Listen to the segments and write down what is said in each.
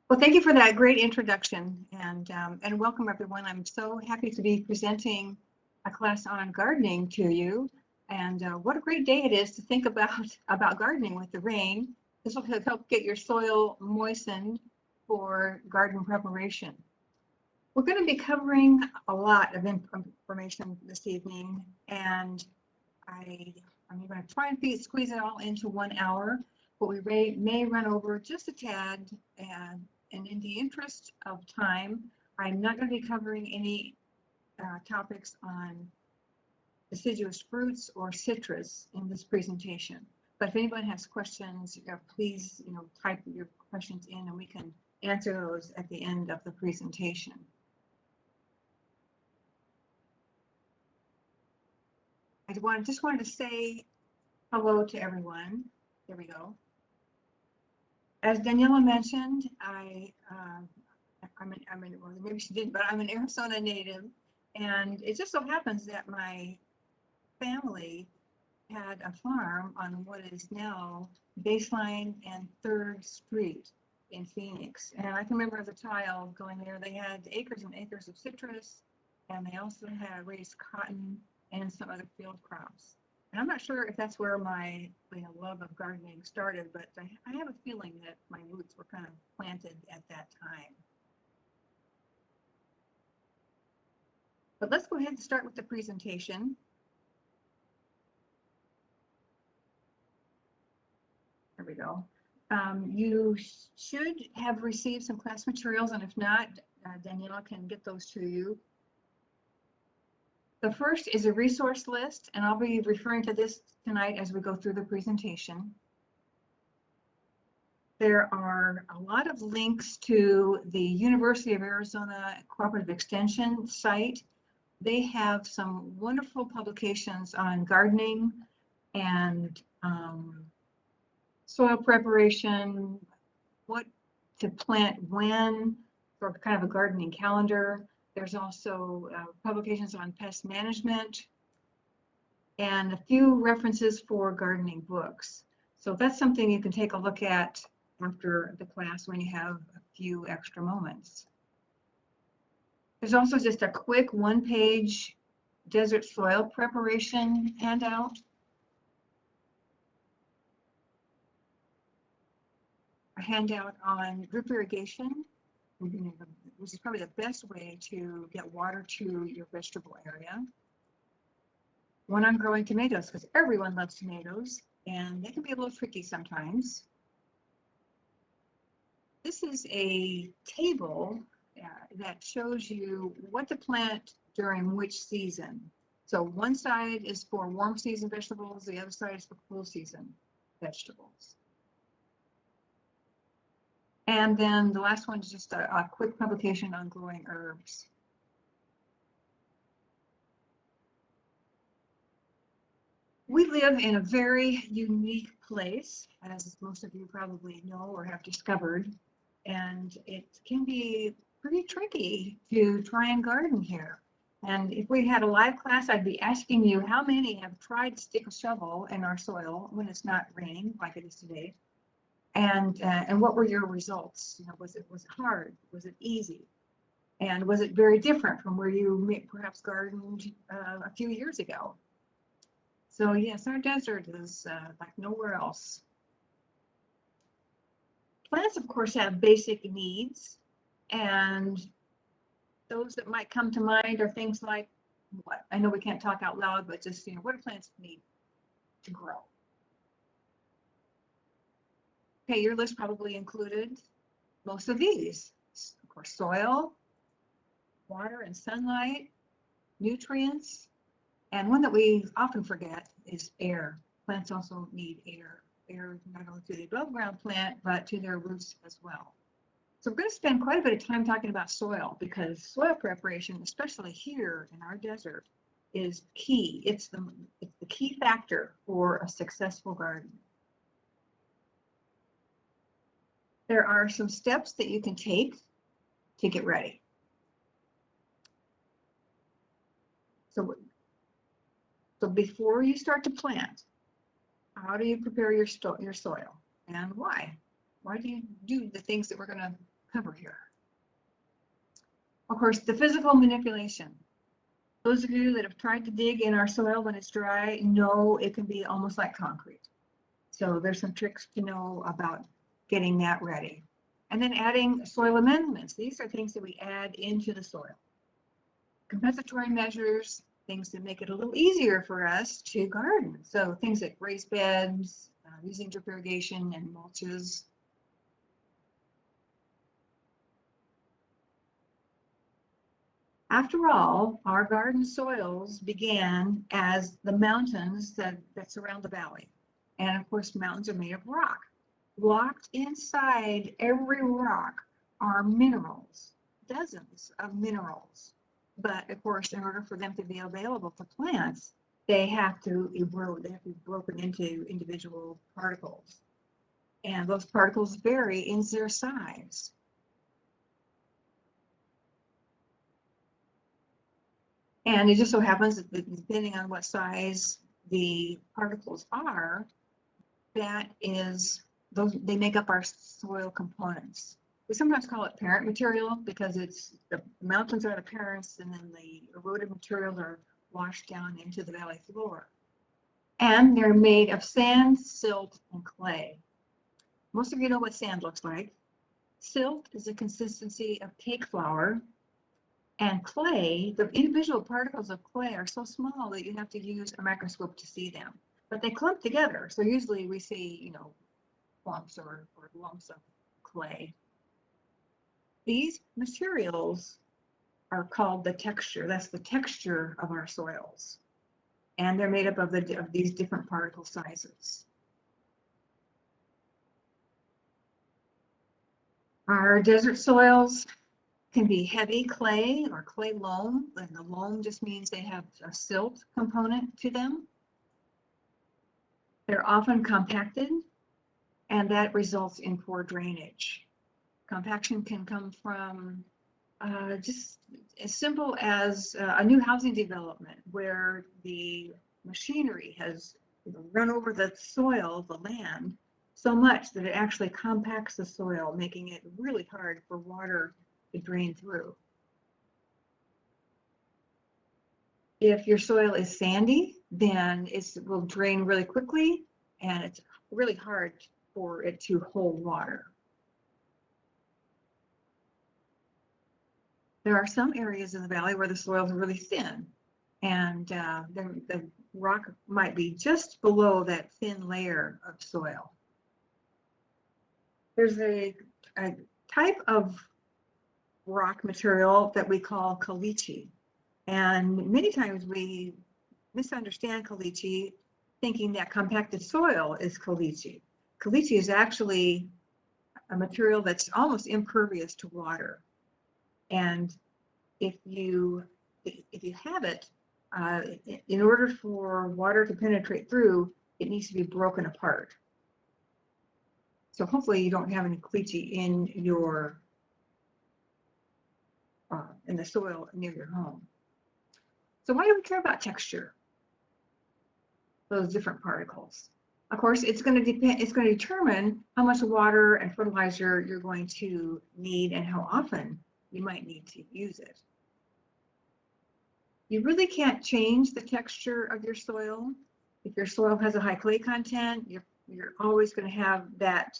Well, thank you for that great introduction, and welcome everyone. I'm so happy to be presenting a class on gardening to you. And what a great day it is to think about gardening with the rain. This will help get your soil moistened for garden preparation. We're going to be covering a lot of information this evening, and I'm going to try and squeeze it all into 1 hour, but we may run over just a tad. And in the interest of time, I'm not going to be covering any topics on deciduous fruits or citrus in this presentation. But if anyone has questions, please type your questions in and we can answer those at the end of the presentation. I just wanted to say hello to everyone. There we go. As Daniela mentioned, well, maybe she didn't, but I'm an Arizona native, and it just so happens that my family had a farm on what is now Baseline and 3rd Street in Phoenix. And I can remember as a child going there, they had acres and acres of citrus, and they also had raised cotton and some other field crops. And I'm not sure if that's where my love of gardening started, but I have a feeling that my roots were kind of planted at that time. But let's go ahead and start with the presentation. There we go. You should have received some class materials, and if not, Daniela can get those to you. The first is a resource list, and I'll be referring to this tonight as we go through the presentation. There are a lot of links to the University of Arizona Cooperative Extension site. They have some wonderful publications on gardening and soil preparation, what to plant when, for kind of a gardening calendar. There's also publications on pest management and a few references for gardening books. So that's something you can take a look at after the class when you have a few extra moments. There's also just a quick 1-page desert soil preparation handout. A handout on drip irrigation, which is probably the best way to get water to your vegetable area. One on growing tomatoes, because everyone loves tomatoes, and they can be a little tricky sometimes. This is a table that shows you what to plant during which season. So one side is for warm season vegetables, the other side is for cool season vegetables. And then the last one is just a quick publication on growing herbs. We live in a very unique place, as most of you probably know or have discovered, and it can be pretty tricky to try and garden here. And if we had a live class, I'd be asking you how many have tried to stick a shovel in our soil when it's not raining like it is today. And what were your results? Was it hard? Was it easy? And was it very different from where you perhaps gardened a few years ago? So yes, our desert is like nowhere else. Plants, of course, have basic needs, and those that might come to mind are things like what? I know we can't talk out loud, but just what do plants need to grow? Okay, your list probably included most of these. Of course, soil, water and sunlight, nutrients, and one that we often forget is air. Plants also need air. Air not only to the above ground plant, but to their roots as well. So we're going to spend quite a bit of time talking about soil, because soil preparation, especially here in our desert, is key. It's the key factor for a successful garden. There are some steps that you can take to get ready. So before you start to plant, how do you prepare your soil, and why? Why do you do the things that we're going to cover here. Of course, the physical manipulation. Those of you that have tried to dig in our soil when it's dry know it can be almost like concrete. So there's some tricks to know about getting that ready. And then adding soil amendments. These are things that we add into the soil. Compensatory measures, things that make it a little easier for us to garden. So things like raised beds, using drip irrigation and mulches. After all, our garden soils began as the mountains that surround the valley. And of course, mountains are made of rock. Locked inside every rock are minerals, dozens of minerals. But of course, in order for them to be available to plants, they have to erode, they have to be broken into individual particles. And those particles vary in their size. And it just so happens that depending on what size the particles are, that is, they make up our soil components. We sometimes call it parent material because it's the mountains are the parents, and then the eroded materials are washed down into the valley floor. And they're made of sand, silt, and clay. Most of you know what sand looks like. Silt is the consistency of cake flour. And clay, the individual particles of clay are so small that you have to use a microscope to see them. But they clump together. So usually we see, you know, clumps or lumps of clay. These materials are called the texture. That's the texture of our soils. And they're made up of these different particle sizes. Our desert soils can be heavy clay or clay loam, and the loam just means they have a silt component to them. They're often compacted, and that results in poor drainage. Compaction can come from just as simple as a new housing development where the machinery has run over the soil, the land, so much that it actually compacts the soil, making it really hard for water to drain through. If your soil is sandy, then it will drain really quickly, and it's really hard for it to hold water. There are some areas in the valley where the soils are really thin, and the rock might be just below that thin layer of soil. There's a type of rock material that we call caliche, and many times we misunderstand caliche, thinking that compacted soil is caliche. Caliche is actually a material that's almost impervious to water. And if you have it, in order for water to penetrate through, it needs to be broken apart. So hopefully you don't have any caliche in your in the soil near your home. So why do we care about texture? Those different particles. Of course, it's going to depend. It's going to determine how much water and fertilizer you're going to need and how often you might need to use it. You really can't change the texture of your soil. If your soil has a high clay content, you're always going to have that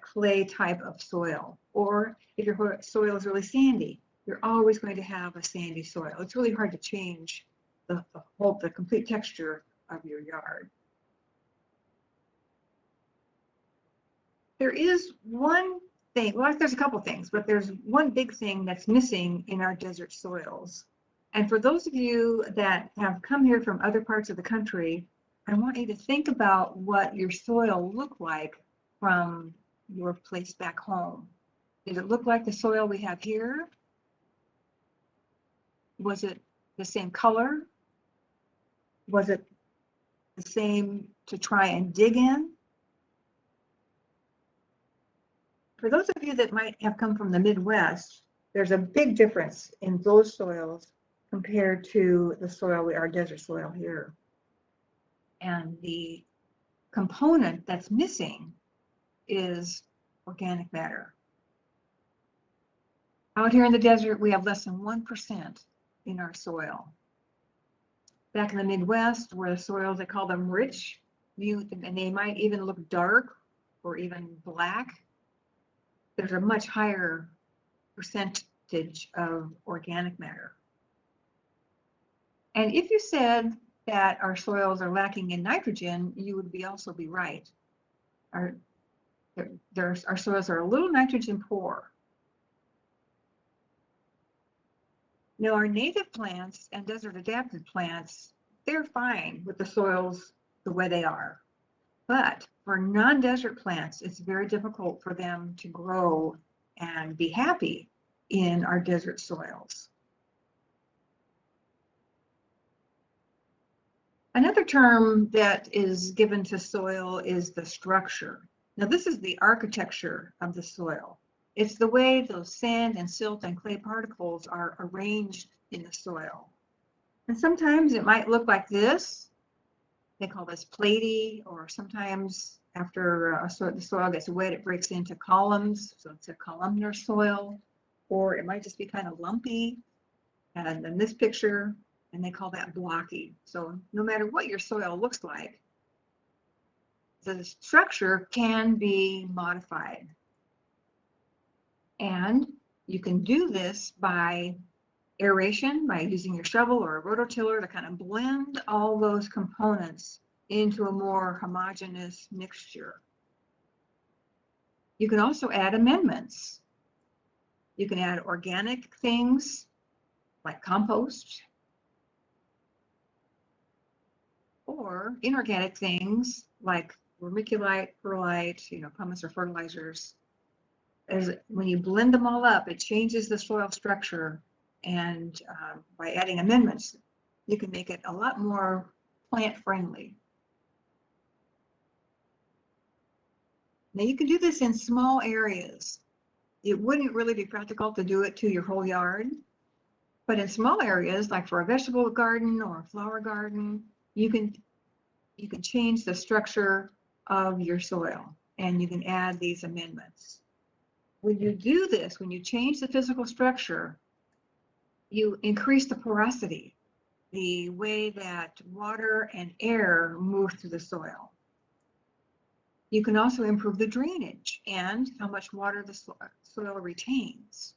clay type of soil. Or if your soil is really sandy, you're always going to have a sandy soil. It's really hard to change the complete texture of your yard. There is one thing, well, there's a couple things, but there's one big thing that's missing in our desert soils. And for those of you that have come here from other parts of the country, I want you to think about what your soil looked like from your place back home. Did it look like the soil we have here? Was it the same color? Was it the same to try and dig in? For those of you that might have come from the Midwest, there's a big difference in those soils compared to the soil, our desert soil here. And the component that's missing is organic matter. Out here in the desert, we have less than 1% in our soil. Back in the Midwest, where the soils, they call them rich, and they might even look dark or even black, there's a much higher percentage of organic matter. And if you said that our soils are lacking in nitrogen, you would also be right. Our soils are a little nitrogen poor. Now, our native plants and desert adapted plants, they're fine with the soils the way they are. But for non-desert plants, it's very difficult for them to grow and be happy in our desert soils. Another term that is given to soil is the structure. Now, this is the architecture of the soil. It's the way those sand and silt and clay particles are arranged in the soil. And sometimes it might look like this. They call this platy, or sometimes after the soil gets wet, it breaks into columns. So it's a columnar soil, or it might just be kind of lumpy. And in this picture, and they call that blocky. So no matter what your soil looks like, the structure can be modified. And you can do this by aeration, by using your shovel or a rototiller to kind of blend all those components into a more homogeneous mixture. You can also add amendments. You can add organic things like compost, or inorganic things like vermiculite, perlite, pumice or fertilizers. When you blend them all up, it changes the soil structure, and by adding amendments, you can make it a lot more plant friendly. Now, you can do this in small areas. It wouldn't really be practical to do it to your whole yard, but in small areas, like for a vegetable garden or a flower garden, you can change the structure of your soil, and you can add these amendments. When you do this, when you change the physical structure, you increase the porosity, the way that water and air move through the soil. You can also improve the drainage and how much water the soil retains.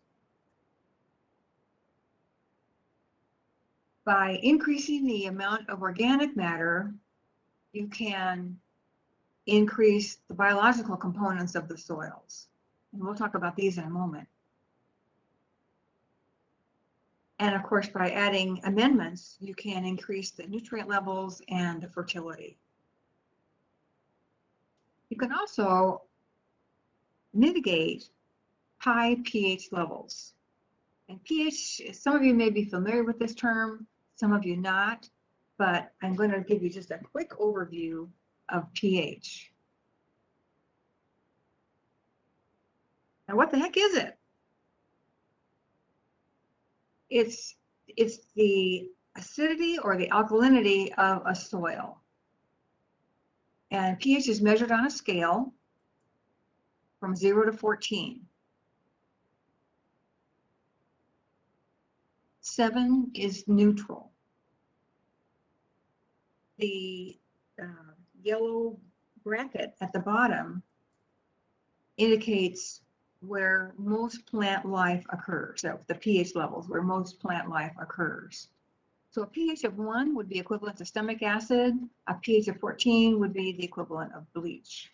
By increasing the amount of organic matter, you can increase the biological components of the soils. And we'll talk about these in a moment. And of course, by adding amendments, you can increase the nutrient levels and the fertility. You can also mitigate high pH levels. And pH, some of you may be familiar with this term, some of you not, but I'm going to give you just a quick overview of pH. Now, what the heck is it? It's the acidity or the alkalinity of a soil. And pH is measured on a scale from 0 to 14. 7 is neutral. The yellow bracket at the bottom indicates where most plant life occurs, so the pH levels where most plant life occurs. So a pH of 1 would be equivalent to stomach acid. A pH of 14 would be the equivalent of bleach.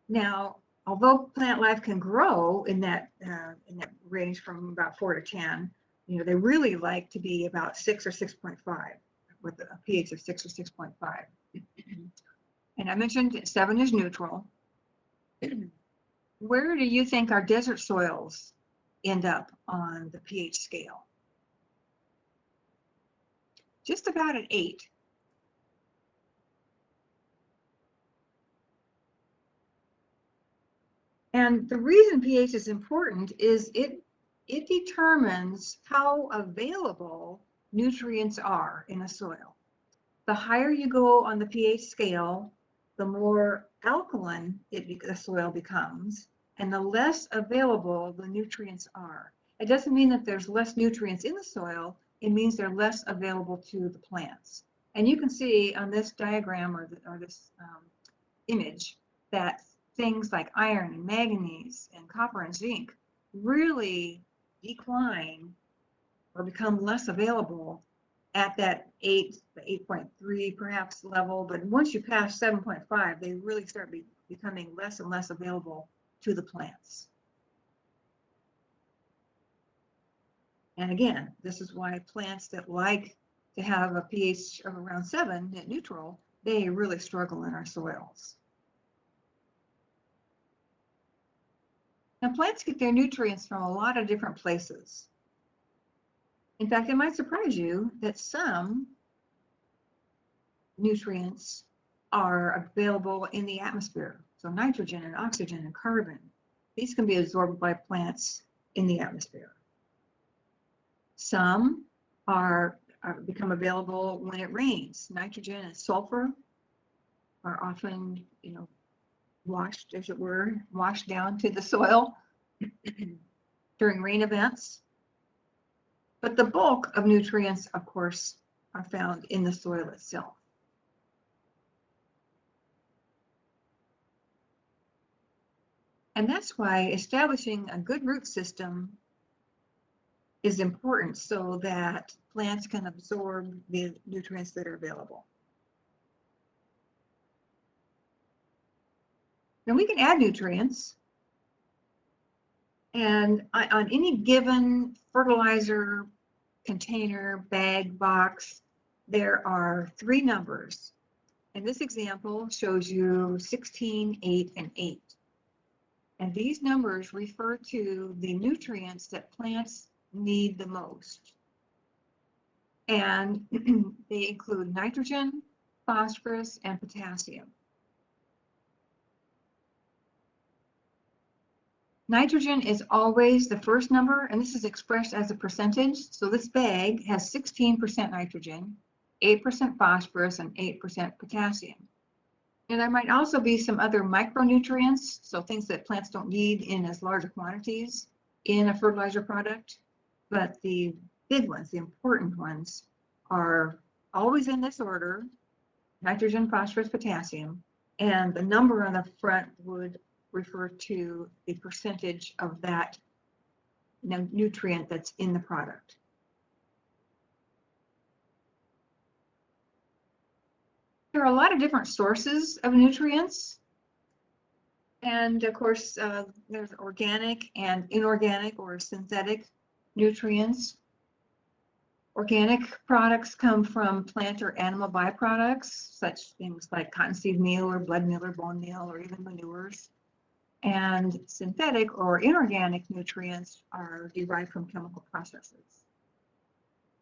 Now, although plant life can grow in that range from about 4 to 10, they really like to be about 6 or 6.5 with a pH of 6 or 6.5. And I mentioned 7 is neutral. Where do you think our desert soils end up on the pH scale? Just about at 8. And the reason pH is important is it determines how available nutrients are in a soil. The higher you go on the pH scale, the more alkaline the soil becomes, and the less available the nutrients are. It doesn't mean that there's less nutrients in the soil, it means they're less available to the plants. And you can see on this diagram or this image that things like iron and manganese and copper and zinc really decline or become less available at that 8.3 perhaps level, but once you pass 7.5, they really start becoming less and less available to the plants. And again, this is why plants that like to have a pH of around 7 at neutral, they really struggle in our soils. Now, plants get their nutrients from a lot of different places. In fact, it might surprise you that some nutrients are available in the atmosphere. So nitrogen and oxygen and carbon, these can be absorbed by plants in the atmosphere. Some become available when it rains. Nitrogen and sulfur are often, washed, as it were, washed down to the soil during rain events. But the bulk of nutrients, of course, are found in the soil itself. And that's why establishing a good root system is important so that plants can absorb the nutrients that are available. Now we can add nutrients, and on any given fertilizer container, bag, box, there are 3 numbers. And this example shows you 16, 8, and 8. And these numbers refer to the nutrients that plants need the most. And they include nitrogen, phosphorus, and potassium. Nitrogen is always the first number, and this is expressed as a percentage. So this bag has 16% nitrogen, 8% phosphorus, and 8% potassium. And there might also be some other micronutrients, so things that plants don't need in as large quantities in a fertilizer product. But the big ones, the important ones, are always in this order: nitrogen, phosphorus, potassium. And the number on the front would refer to the percentage of that nutrient that's in the product. There are a lot of different sources of nutrients. And of course, there's organic and inorganic or synthetic nutrients. Organic products come from plant or animal byproducts, such things like cottonseed meal or blood meal or bone meal or even manures. And synthetic or inorganic nutrients are derived from chemical processes.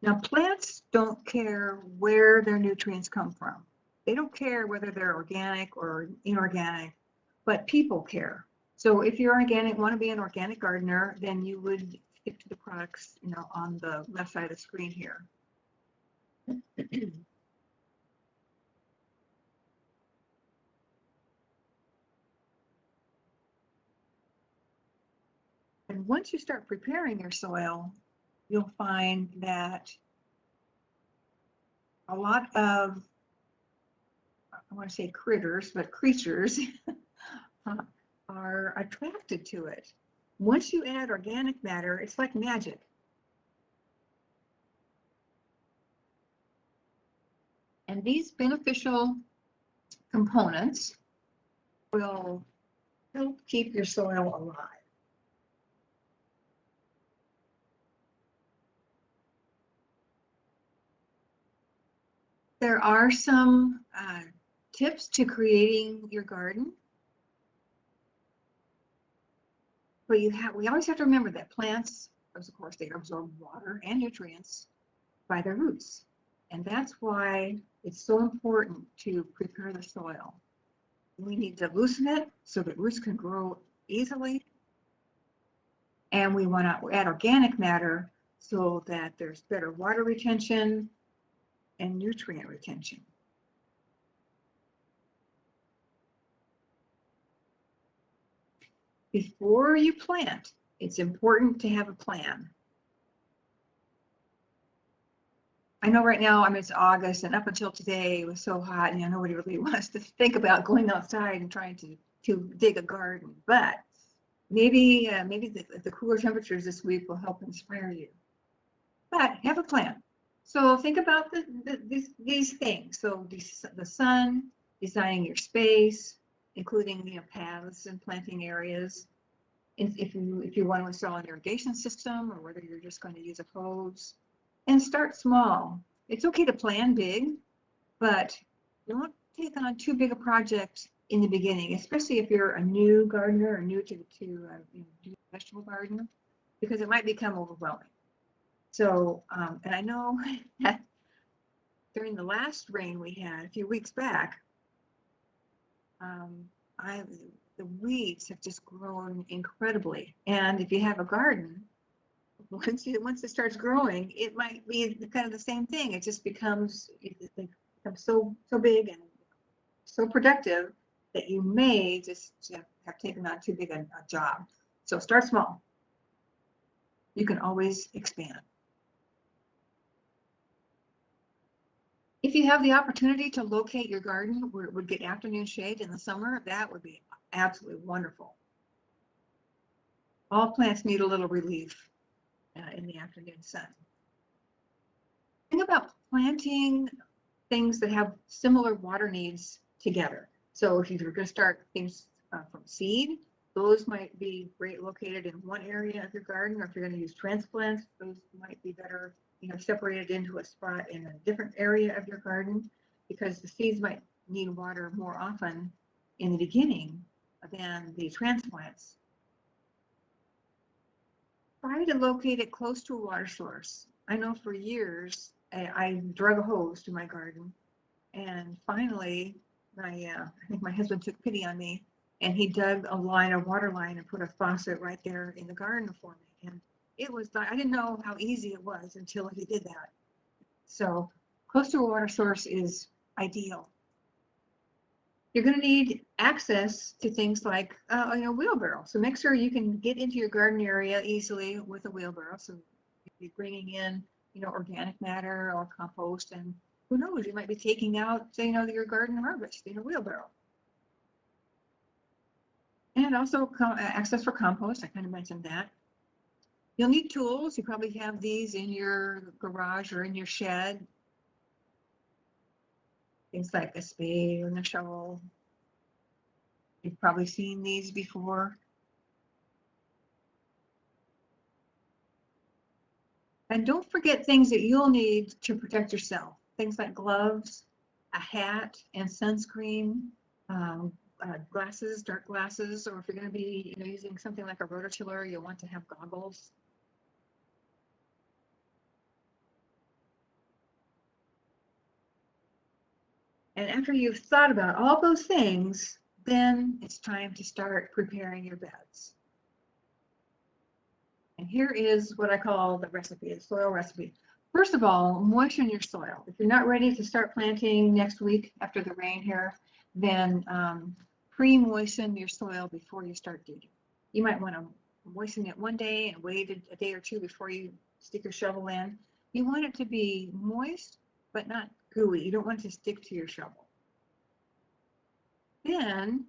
Now, plants don't care where their nutrients come from. They don't care whether they're organic or inorganic, but people care. So if you're organic, want to be an organic gardener, then you would stick to the products, on the left side of the screen here. And once you start preparing your soil, you'll find that a lot of, I want to say critters, but creatures are attracted to it. Once you add organic matter, it's like magic. And these beneficial components will help keep your soil alive. There are some tips to creating your garden. But we always have to remember that plants, of course, they absorb water and nutrients by their roots. And that's why it's so important to prepare the soil. We need to loosen it so that roots can grow easily. And we want to add organic matter so that there's better water retention and nutrient retention. before you plant, it's important to have a plan. I know right now, I mean, it's August, and up until today, it was so hot, and nobody really wants to think about going outside and trying to dig a garden. But maybe the cooler temperatures this week will help inspire you. But have a plan. So think about these things. So the sun, designing your space, including paths and planting areas. If you want to install an irrigation system, or whether you're just going to use a hose. And start small. It's okay to plan big, but don't take on too big a project in the beginning, especially if you're a new gardener or new to do vegetable garden, because it might become overwhelming. So, and I know that during the last rain we had a few weeks back, the weeds have just grown incredibly. And if you have a garden, once it starts growing, it might be kind of the same thing. It just becomes so big and so productive that you may just have taken on too big a job. So start small. You can always expand. If you have the opportunity to locate your garden where it would get afternoon shade in the summer, that would be absolutely wonderful. All plants need a little relief in the afternoon sun. Think about planting things that have similar water needs together. So if you're going to start things from seed, those might be great located in one area of your garden, or if you're going to use transplants, those might be better, separated into a spot in a different area of your garden, because the seeds might need water more often in the beginning than the transplants. Try to locate it close to a water source. I know for years I drug a hose to my garden, and finally I think my husband took pity on me, and he dug a water line and put a faucet right there in the garden for me. And it was, I didn't know how easy it was until he did that. So close to a water source is ideal. You're going to need access to things like wheelbarrow. So make sure you can get into your garden area easily with a wheelbarrow. So you'll be bringing in organic matter or compost, and who knows, you might be taking out your garden harvest in a wheelbarrow. And also access for compost. I kind of mentioned that. You'll need tools. You probably have these in your garage or in your shed. Things like a spade and a shovel. You've probably seen these before. And don't forget things that you'll need to protect yourself. Things like gloves, a hat, and sunscreen, glasses, dark glasses, or if you're going to be using something like a rototiller, you'll want to have goggles. And after you've thought about all those things, then it's time to start preparing your beds. And here is what I call the recipe, the soil recipe. First of all, moisten your soil. If you're not ready to start planting next week after the rain here, then pre-moisten your soil before you start digging. You might want to moisten it one day and wait a day or two before you stick your shovel in. You want it to be moist, but not gooey. You don't want it to stick to your shovel. Then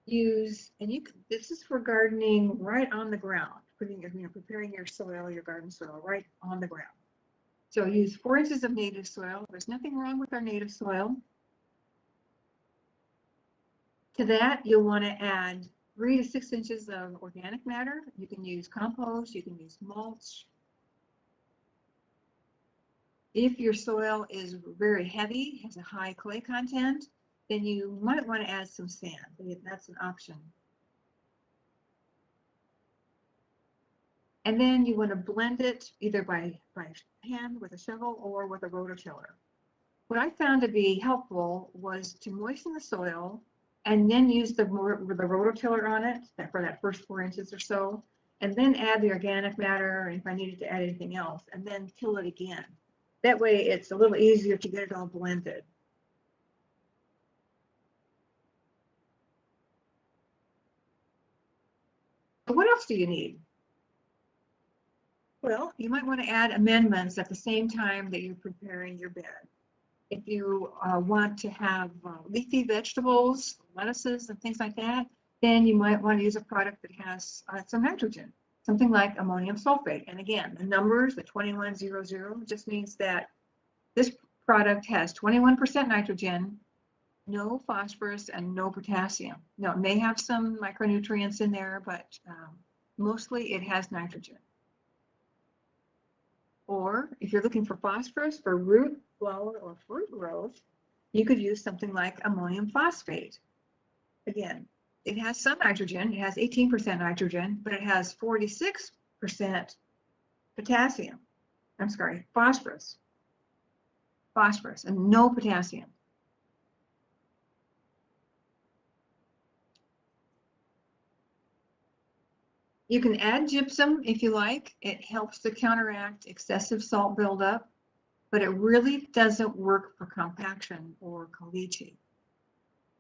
this is for gardening right on the ground, preparing your soil, your garden soil right on the ground. So use 4 inches of native soil. There's nothing wrong with our native soil. To that, you'll want to add 3 to 6 inches of organic matter. You can use compost, you can use mulch. If your soil is very heavy, has a high clay content, then you might want to add some sand. That's an option. And then you want to blend it either by hand with a shovel or with a rototiller. What I found to be helpful was to moisten the soil and then use the rototiller on it for that first 4 inches or so, and then add the organic matter, and if I needed to add anything else, and then till it again. That way it's a little easier to get it all blended. So what else do you need? Well, you might want to add amendments at the same time that you're preparing your bed. If you want to have leafy vegetables, lettuces, and things like that, then you might want to use a product that has some nitrogen, something like ammonium sulfate. And again, the numbers, the 2100, just means that this product has 21% nitrogen, no phosphorus, and no potassium. Now, it may have some micronutrients in there, but mostly it has nitrogen. Or if you're looking for phosphorus for root, flower, or fruit growth, you could use something like ammonium phosphate. Again, it has some nitrogen. It has 18% nitrogen, but it has 46% potassium. I'm sorry, phosphorus. Phosphorus and no potassium. You can add gypsum if you like. It helps to counteract excessive salt buildup, but it really doesn't work for compaction or caliche.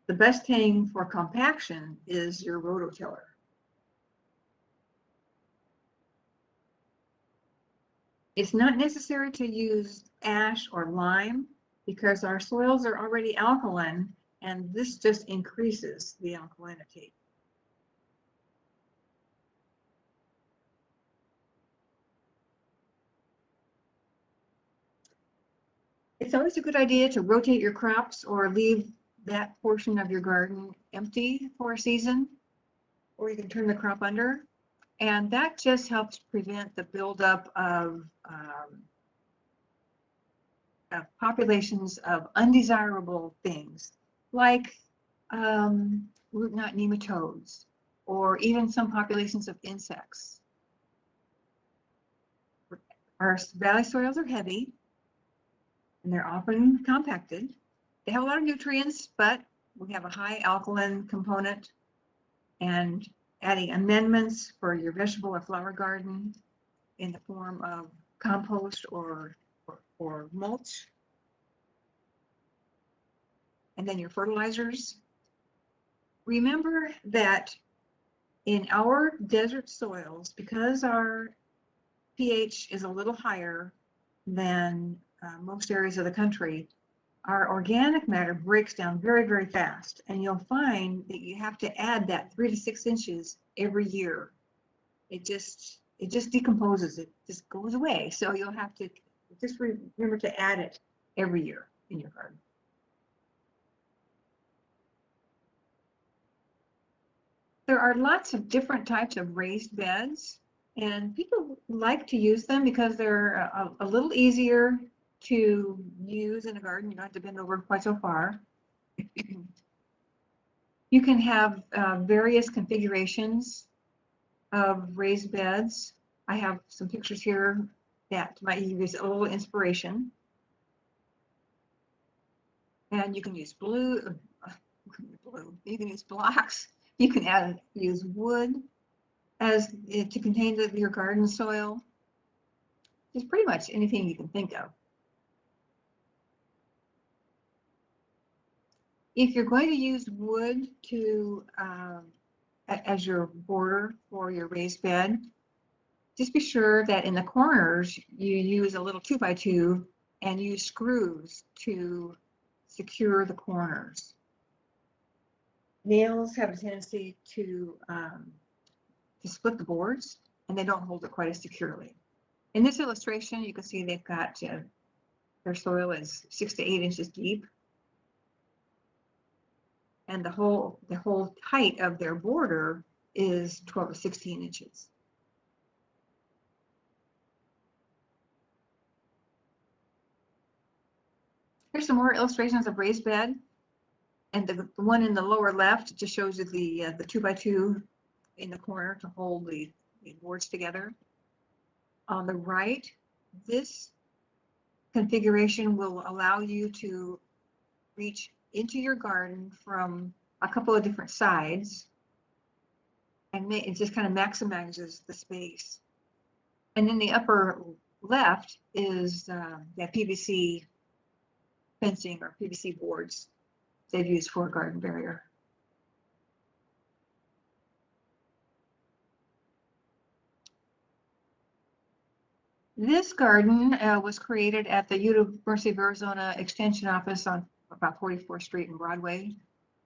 The best thing for compaction is your rototiller. It's not necessary to use ash or lime because our soils are already alkaline, and this just increases the alkalinity. It's always a good idea to rotate your crops or leave that portion of your garden empty for a season, or you can turn the crop under. And that just helps prevent the buildup of populations of undesirable things like root knot nematodes, or even some populations of insects. Our valley soils are heavy, and they're often compacted. They have a lot of nutrients, but we have a high alkaline component, and adding amendments for your vegetable or flower garden in the form of compost or mulch. And then your fertilizers. Remember that in our desert soils, because our pH is a little higher than most areas of the country, our organic matter breaks down very, very fast. And you'll find that you have to add that 3 to 6 inches every year. It just decomposes. It just goes away. So you'll have to just remember to add it every year in your garden. There are lots of different types of raised beds, and people like to use them because they're a little easier to use in a garden. You don't have to bend over quite so far. You can have various configurations of raised beds. I have some pictures here that might give you a little inspiration. And you can use blue, you can use blocks, you can use wood as to contain your garden soil. Just pretty much anything you can think of. If you're going to use wood to as your border for your raised bed, just be sure that in the corners you use a little 2x2 and use screws to secure the corners. Nails have a tendency to split the boards, and they don't hold it quite as securely. In this illustration, you can see they've got their soil is 6 to 8 inches deep, and the whole height of their border is 12 to 16 inches. Here's some more illustrations of raised bed, and the one in the lower left just shows you the 2x2 in the corner to hold the boards together. On the right, this configuration will allow you to reach into your garden from a couple of different sides, and it just kind of maximizes the space. And in the upper left is that PVC fencing or PVC boards they've used for a garden barrier. This garden was created at the University of Arizona Extension Office on about 44th Street and Broadway.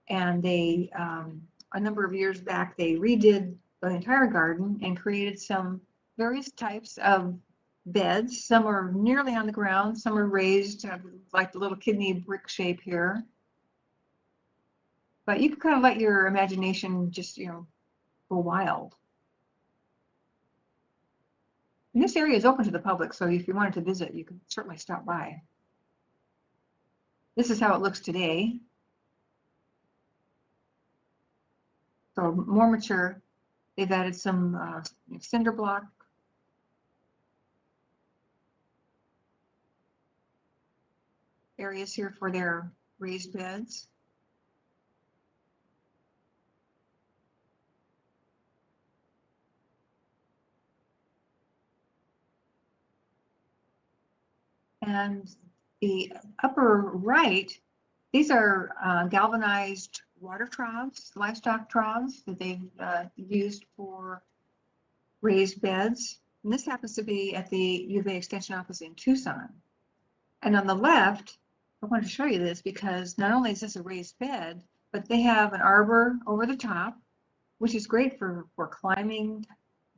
And they, a number of years back, they redid the entire garden and created some various types of beds. Some are nearly on the ground, some are raised, like the little kidney brick shape here. But you can kind of let your imagination just, go wild. And this area is open to the public, so if you wanted to visit, you can certainly stop by. This is how it looks today. So more mature. They've added some cinder block. Areas here for their raised beds. And the upper right, these are galvanized water troughs, livestock troughs that they've used for raised beds. And this happens to be at the U of A Extension Office in Tucson. And on the left, I wanted to show you this because not only is this a raised bed, but they have an arbor over the top, which is great for climbing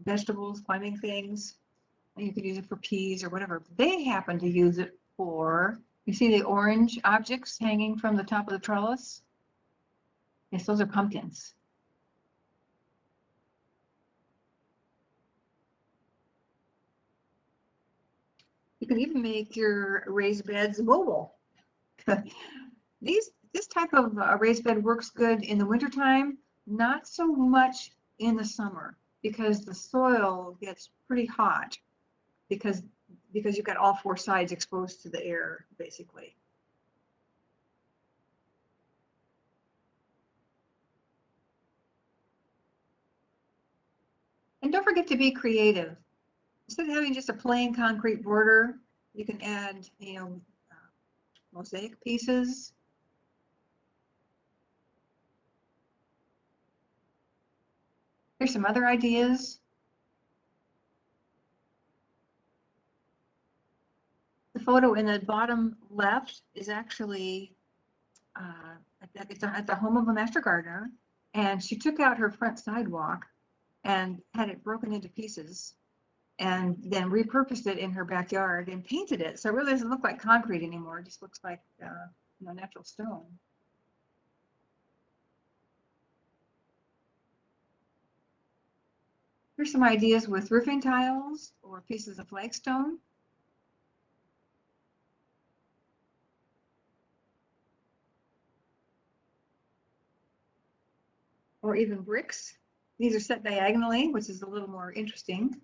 vegetables, climbing things. And you could use it for peas or whatever. They happen to use it for, you see the orange objects hanging from the top of the trellis? Yes, those are pumpkins. You can even make your raised beds mobile. This type of raised bed works good in the wintertime, not so much in the summer because the soil gets pretty hot because you've got all four sides exposed to the air, basically. And don't forget to be creative. Instead of having just a plain concrete border, you can add, mosaic pieces. Here's some other ideas. The photo in the bottom left is actually at the home of a master gardener, and she took out her front sidewalk and had it broken into pieces and then repurposed it in her backyard and painted it. So it really doesn't look like concrete anymore. It just looks like natural stone. Here's some ideas with roofing tiles or pieces of flagstone. Or even bricks. These are set diagonally, which is a little more interesting.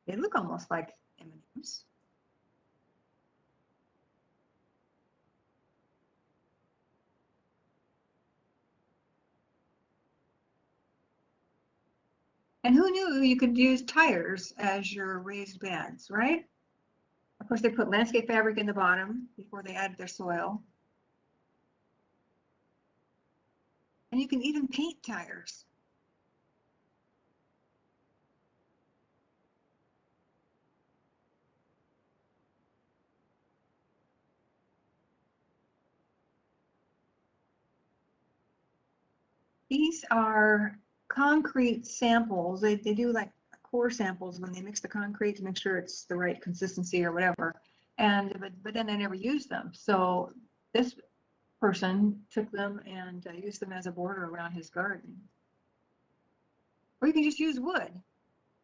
They look almost like M&Ms. And who knew you could use tires as your raised beds, right? Of course, they put landscape fabric in the bottom before they added their soil. And you can even paint tires. These are concrete samples. They do like core samples when they mix the concrete to make sure it's the right consistency or whatever. And but then they never use them. So this person took them and used them as a border around his garden. Or you can just use wood.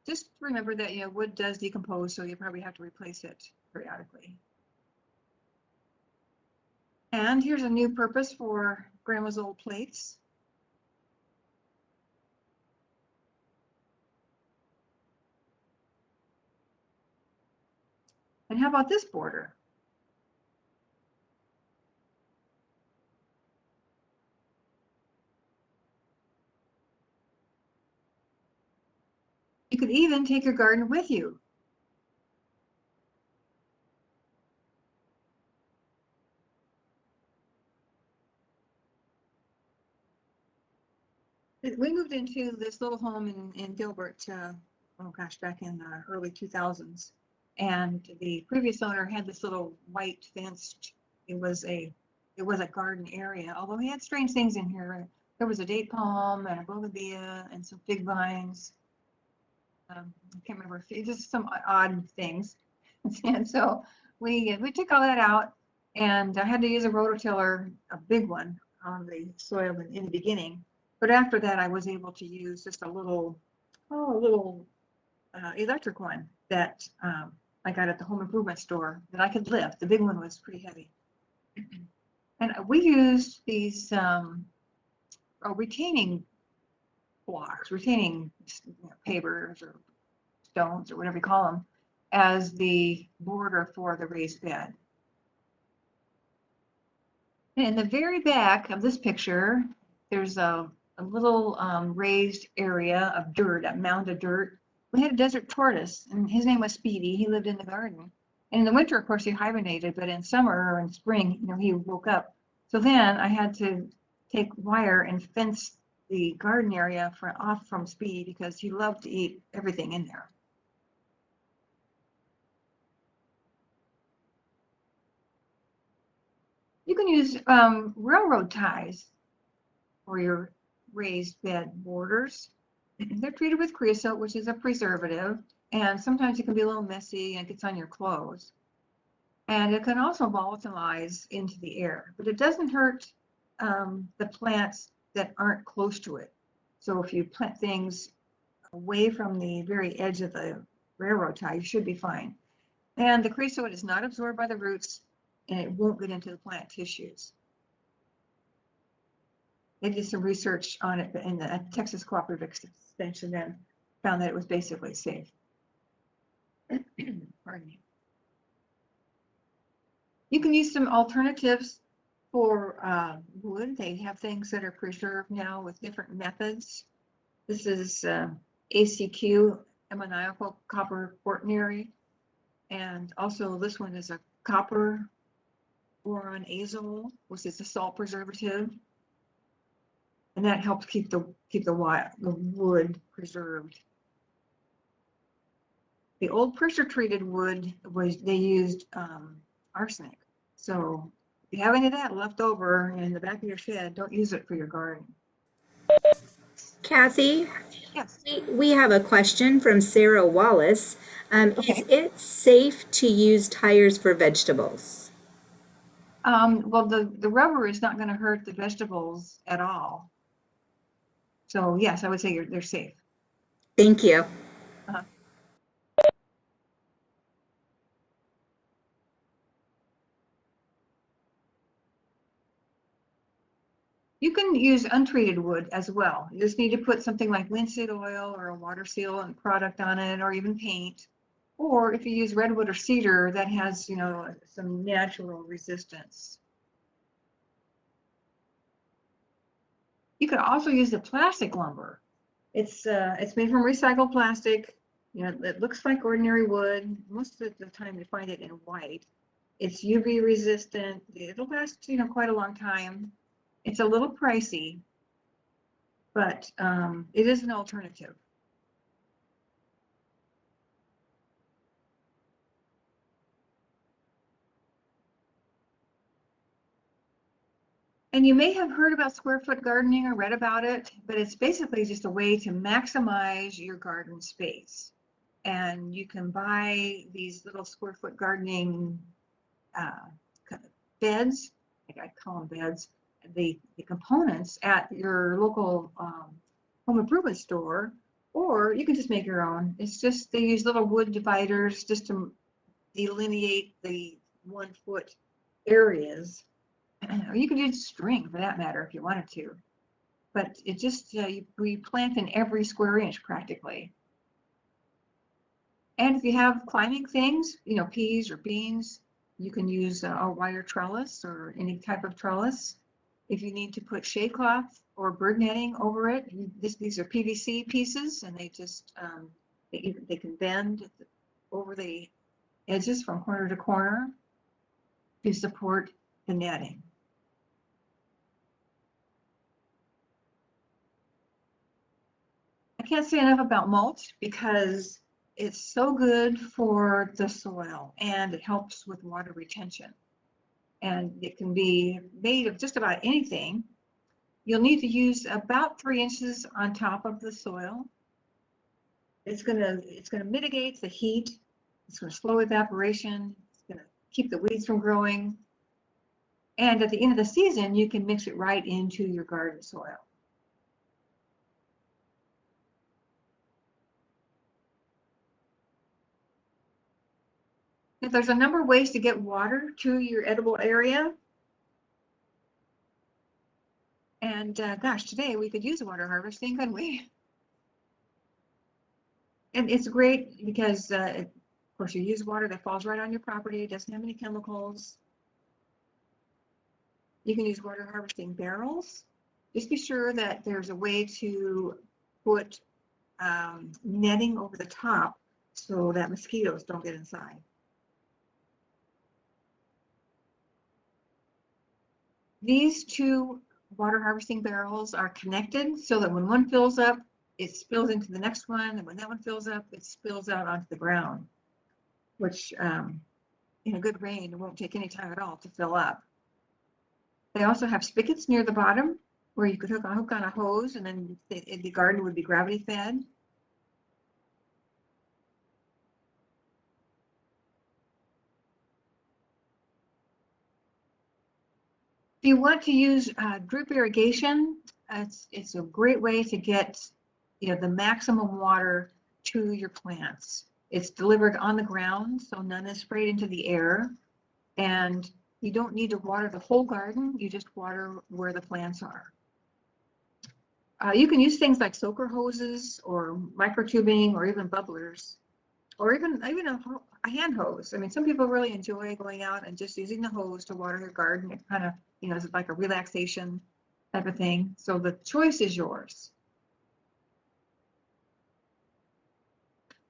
Just remember that wood does decompose, so you probably have to replace it periodically. And here's a new purpose for grandma's old plates. And how about this border? You could even take your garden with you. We moved into this little home in Gilbert, oh gosh, back in the early 2000s. And the previous owner had this little white fenced, it was a garden area, although he had strange things in here. There was a date palm and a bougainvillea and some fig vines. I can't remember, just some odd things. And so we took all that out, and I had to use a rototiller, a big one, on the soil in the beginning. But after that, I was able to use just a little electric one that I got at the home improvement store that I could lift. The big one was pretty heavy. And we used these retaining blocks, retaining pavers or stones or whatever you call them, as the border for the raised bed. And in the very back of this picture, there's a little raised area of dirt, a mound of dirt. We had a desert tortoise, and his name was Speedy. He lived in the garden. And in the winter, of course, he hibernated, but in summer or in spring, he woke up. So then I had to take wire and fence the garden area off from Speedy because he loved to eat everything in there. You can use railroad ties for your raised bed borders. They're treated with creosote, which is a preservative, and sometimes it can be a little messy and it gets on your clothes. And it can also volatilize into the air, but it doesn't hurt the plants that aren't close to it. So if you plant things away from the very edge of the railroad tie, you should be fine. And the creosote is not absorbed by the roots, and it won't get into the plant tissues. They did some research on it in the Texas Cooperative Extension and found that it was basically safe. Pardon me. You can use some alternatives for wood. They have things that are preserved now with different methods. This is ACQ, ammoniacal copper quaternary, and also this one is a copper boron azole, which is a salt preservative, and that helps keep the wood preserved. The old pressure treated wood they used arsenic. So if you have any of that left over in the back of your shed, don't use it for your garden. Kathy, Yes. we have a question from Sarah Wallace. Okay. Is it safe to use tires for vegetables? Well, the rubber is not going to hurt the vegetables at all. So yes, I would say they're safe. Thank you. You can use untreated wood as well. You just need to put something like linseed oil or a water sealant product on it, or even paint. Or if you use redwood or cedar, that has, some natural resistance. You can also use the plastic lumber. It's made from recycled plastic. It looks like ordinary wood. Most of the time you find it in white. It's UV resistant. It'll last, quite a long time. It's a little pricey, but it is an alternative. And you may have heard about square foot gardening or read about it, but it's basically just a way to maximize your garden space. And you can buy these little square foot gardening beds, I call them beds, the components at your local home improvement store, or you can just make your own. It's just they use little wood dividers just to delineate the 1 foot areas. Or you could use string for that matter if you wanted to. But it just, we plant in every square inch practically. And if you have climbing things, peas or beans, you can use a wire trellis or any type of trellis. If you need to put shade cloth or bird netting over it, these are PVC pieces, and they just, they can bend over the edges from corner to corner to support the netting. can't say enough about mulch because it's so good for the soil and it helps with water retention. And it can be made of just about anything. You'll need to use about 3 inches on top of the soil. It's gonna mitigate the heat. It's gonna slow evaporation. It's gonna keep the weeds from growing. And at the end of the season, you can mix it right into your garden soil. If there's a number of ways to get water to your edible area. And gosh, today we could use water harvesting, couldn't we? And it's great because, of course, you use water that falls right on your property. It doesn't have any chemicals. You can use water harvesting barrels. Just be sure that there's a way to put netting over the top so that mosquitoes don't get inside. These two water harvesting barrels are connected so that when one fills up, it spills into the next one, and when that one fills up, it spills out onto the ground, which in a good rain, it won't take any time at all to fill up. They also have spigots near the bottom where you could hook on a hose, and then the garden would be gravity fed. If you want to use drip irrigation, it's a great way to get the maximum water to your plants. It's delivered on the ground, so none is sprayed into the air, and you don't need to water the whole garden. You just water where the plants are. You can use things like soaker hoses or microtubing or even bubblers, or even a hand hose. I mean, some people really enjoy going out and just using the hose to water their garden. It kind of, it's like a relaxation type of thing. So the choice is yours.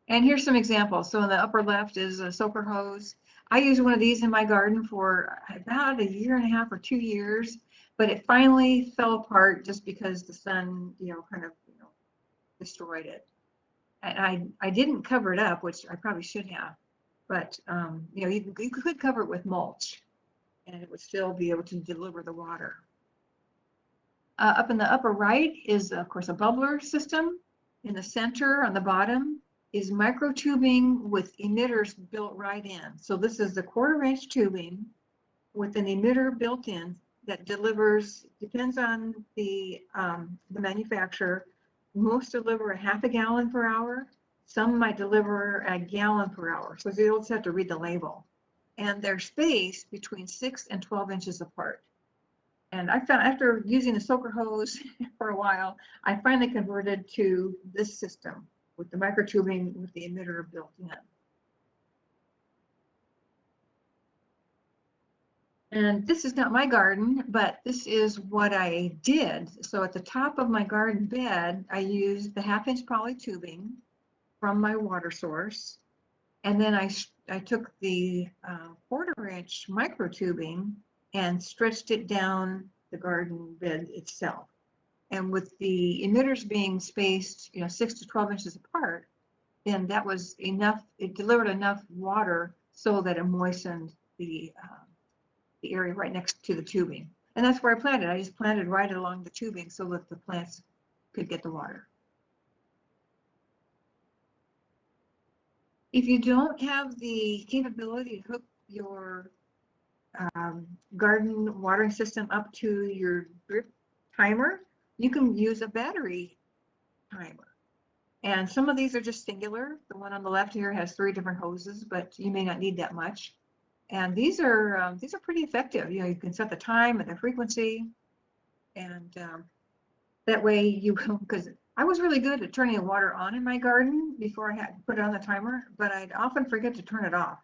And here's some examples. So in the upper left is a soaker hose. I used one of these in my garden for about 1.5 years or 2 years, but it finally fell apart just because the sun, kind of, destroyed it. And I didn't cover it up, which I probably should have, but you could cover it with mulch, and it would still be able to deliver the water. Up in the upper right is, of course, a bubbler system. In the center, on the bottom, is microtubing with emitters built right in. So this is the 1/4-inch tubing with an emitter built in that delivers, depends on the manufacturer. Most deliver 1/2 gallon per hour. Some might deliver 1 gallon per hour. So you'll just have to read the label. And they're spaced between 6 and 12 inches apart. And I found after using the soaker hose for a while, I finally converted to this system with the microtubing with the emitter built in. And this is not my garden, but this is what I did. So at the top of my garden bed, I used the 1/2-inch poly tubing from my water source. And then I took the 1/4-inch microtubing and stretched it down the garden bed itself. And with the emitters being spaced, 6 to 12 inches apart, then that was enough. It delivered enough water so that it moistened the area right next to the tubing. And that's where I planted. I just planted right along the tubing so that the plants could get the water. If you don't have the capability to hook your garden watering system up to your drip timer, you can use a battery timer. And some of these are just singular. The one on the left here has 3 different hoses, but you may not need that much. And these are pretty effective. You can set the time and the frequency, and that way you will, because I was really good at turning the water on in my garden before I had to put it on the timer, but I'd often forget to turn it off.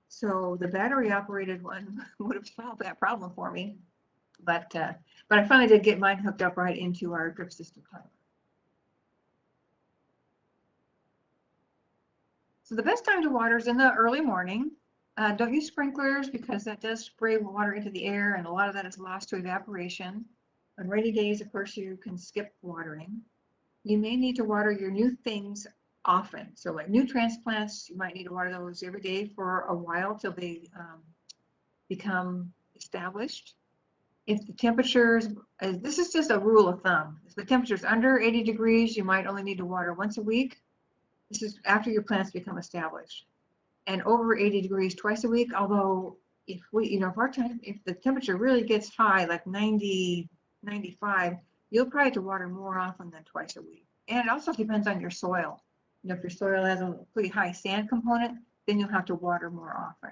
So the battery operated one would have solved that problem for me. But I finally did get mine hooked up right into our drip system timer. So the best time to water is in the early morning. Don't use sprinklers because that does spray water into the air, and a lot of that is lost to evaporation. On rainy days, of course, you can skip watering. you may need to water your new things often. So like new transplants, you might need to water those every day for a while till they become established. If the temperatures, this is just a rule of thumb, if the temperature is under 80 degrees, you might only need to water once a week. This is after your plants become established. And over 80 degrees twice a week, although if we, if the temperature really gets high, like 90, 95, you'll probably have to water more often than twice a week. And it also depends on your soil. If your soil has a pretty high sand component, then you'll have to water more often.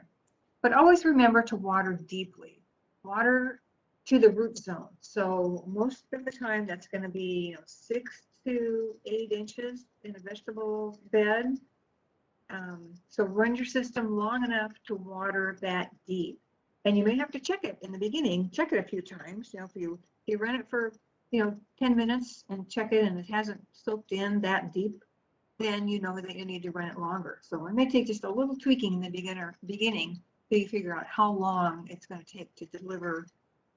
But always remember to water deeply. Water to the root zone. So most of the time that's going to be 6 to 8 inches in a vegetable bed. So run your system long enough to water that deep. And you may have to check it in the beginning, check it a few times. If you run it for 10 minutes and check it and it hasn't soaked in that deep, then you know that you need to run it longer. So it may take just a little tweaking in the beginning so you figure out how long it's going to take to deliver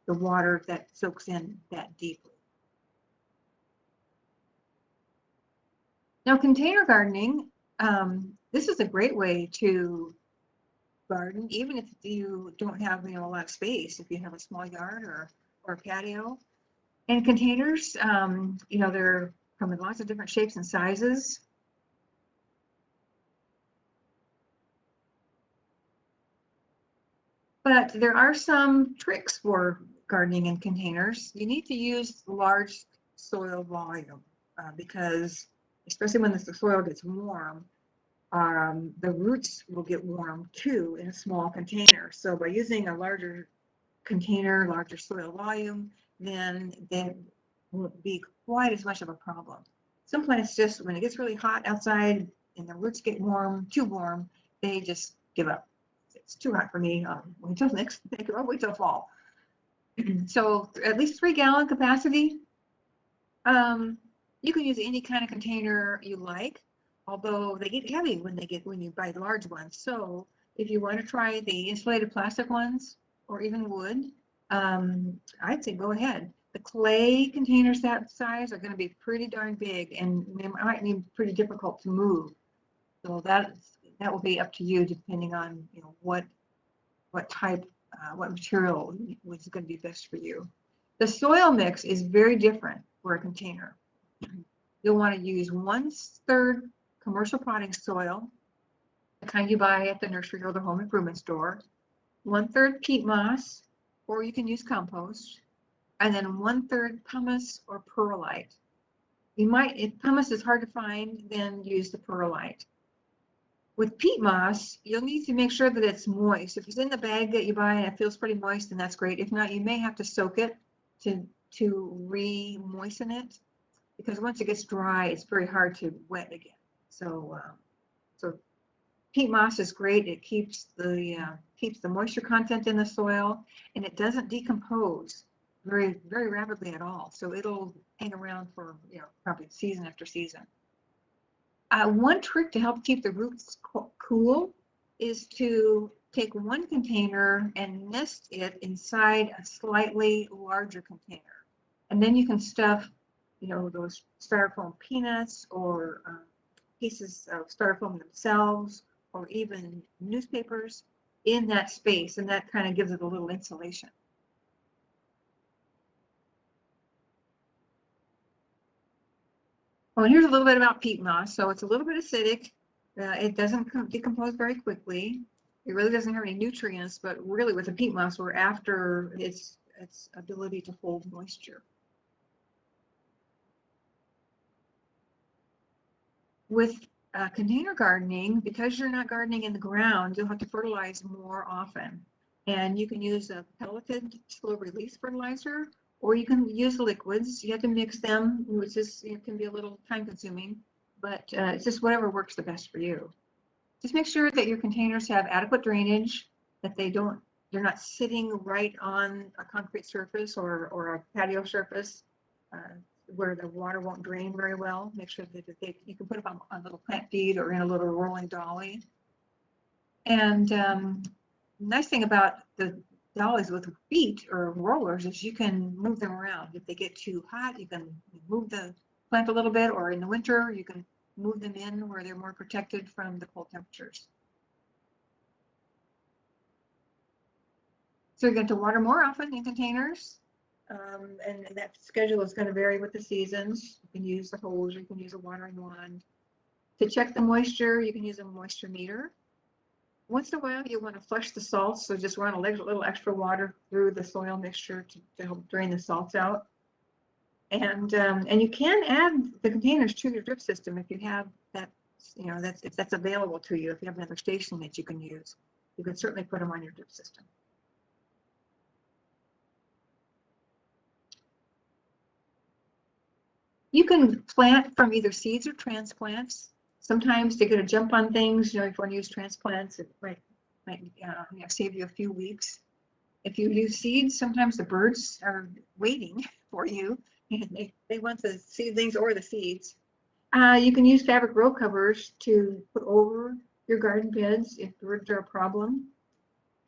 the water that soaks in that deeply. Now, container gardening, this is a great way to garden, even if you don't have a lot of space, if you have a small yard or a patio. And containers, they're come in lots of different shapes and sizes. But there are some tricks for gardening in containers. You need to use large soil volume because especially when the soil gets warm, the roots will get warm too in a small container. So by using a larger container, larger soil volume, then there won't be quite as much of a problem. Some plants just, when it gets really hot outside and the roots get warm, too warm, they just give up. It's too hot for me. Wait till wait till fall. So at least 3-gallon capacity. You can use any kind of container you like, although they get heavy when you buy large ones. So if you want to try the insulated plastic ones or even wood, I'd say go ahead. The clay containers that size are going to be pretty darn big and they might be pretty difficult to move. So that will be up to you depending on what type, what material is going to be best for you. The soil mix is very different for a container. You'll want to use 1/3 commercial potting soil, the kind you buy at the nursery or the home improvement store, 1/3 peat moss, or you can use compost, and then 1/3 pumice or perlite. If pumice is hard to find, then use the perlite. With peat moss, you'll need to make sure that it's moist. If it's in the bag that you buy and it feels pretty moist, then that's great. If not, you may have to soak it to re-moisten it, because once it gets dry, it's very hard to wet again. So peat moss is great. It keeps the moisture content in the soil, and it doesn't decompose very, very rapidly at all. So it'll hang around for probably season after season. One trick to help keep the roots cool is to take one container and nest it inside a slightly larger container. And then you can stuff, those styrofoam peanuts or pieces of styrofoam themselves, or even newspapers in that space. And that kind of gives it a little insulation. Well, here's a little bit about peat moss. So it's a little bit acidic. It doesn't decompose very quickly. It really doesn't have any nutrients, but really with the peat moss, we're after its ability to hold moisture. With container gardening, because you're not gardening in the ground, you'll have to fertilize more often. And you can use a pelleted slow release fertilizer, or you can use liquids. You have to mix them, which is can be a little time consuming, but it's just whatever works the best for you. Just make sure that your containers have adequate drainage, that they're not sitting right on a concrete surface or a patio surface where the water won't drain very well. Make sure that you can put them on a little plant feed or in a little rolling dolly. And nice thing about the dollies with feet or rollers is you can move them around. If they get too hot, you can move the plant a little bit, or in the winter, you can move them in where they're more protected from the cold temperatures. So you're going to water more often in containers. And that schedule is going to vary with the seasons. You can use the hose, you can use a watering wand. To check the moisture, you can use a moisture meter. Once in a while, you want to flush the salts, so just run a little extra water through the soil mixture to help drain the salts out. And you can add the containers to your drip system if you have that, you know, that's available to you. If you have another station that you can use, you can certainly put them on your drip system. You can plant from either seeds or transplants. Sometimes to get a jump on things, you know, if you want to use transplants, it might save you a few weeks. If you use seeds, sometimes the birds are waiting for you, and they want the seedlings or the seeds. You can use fabric row covers to put over your garden beds if birds are a problem.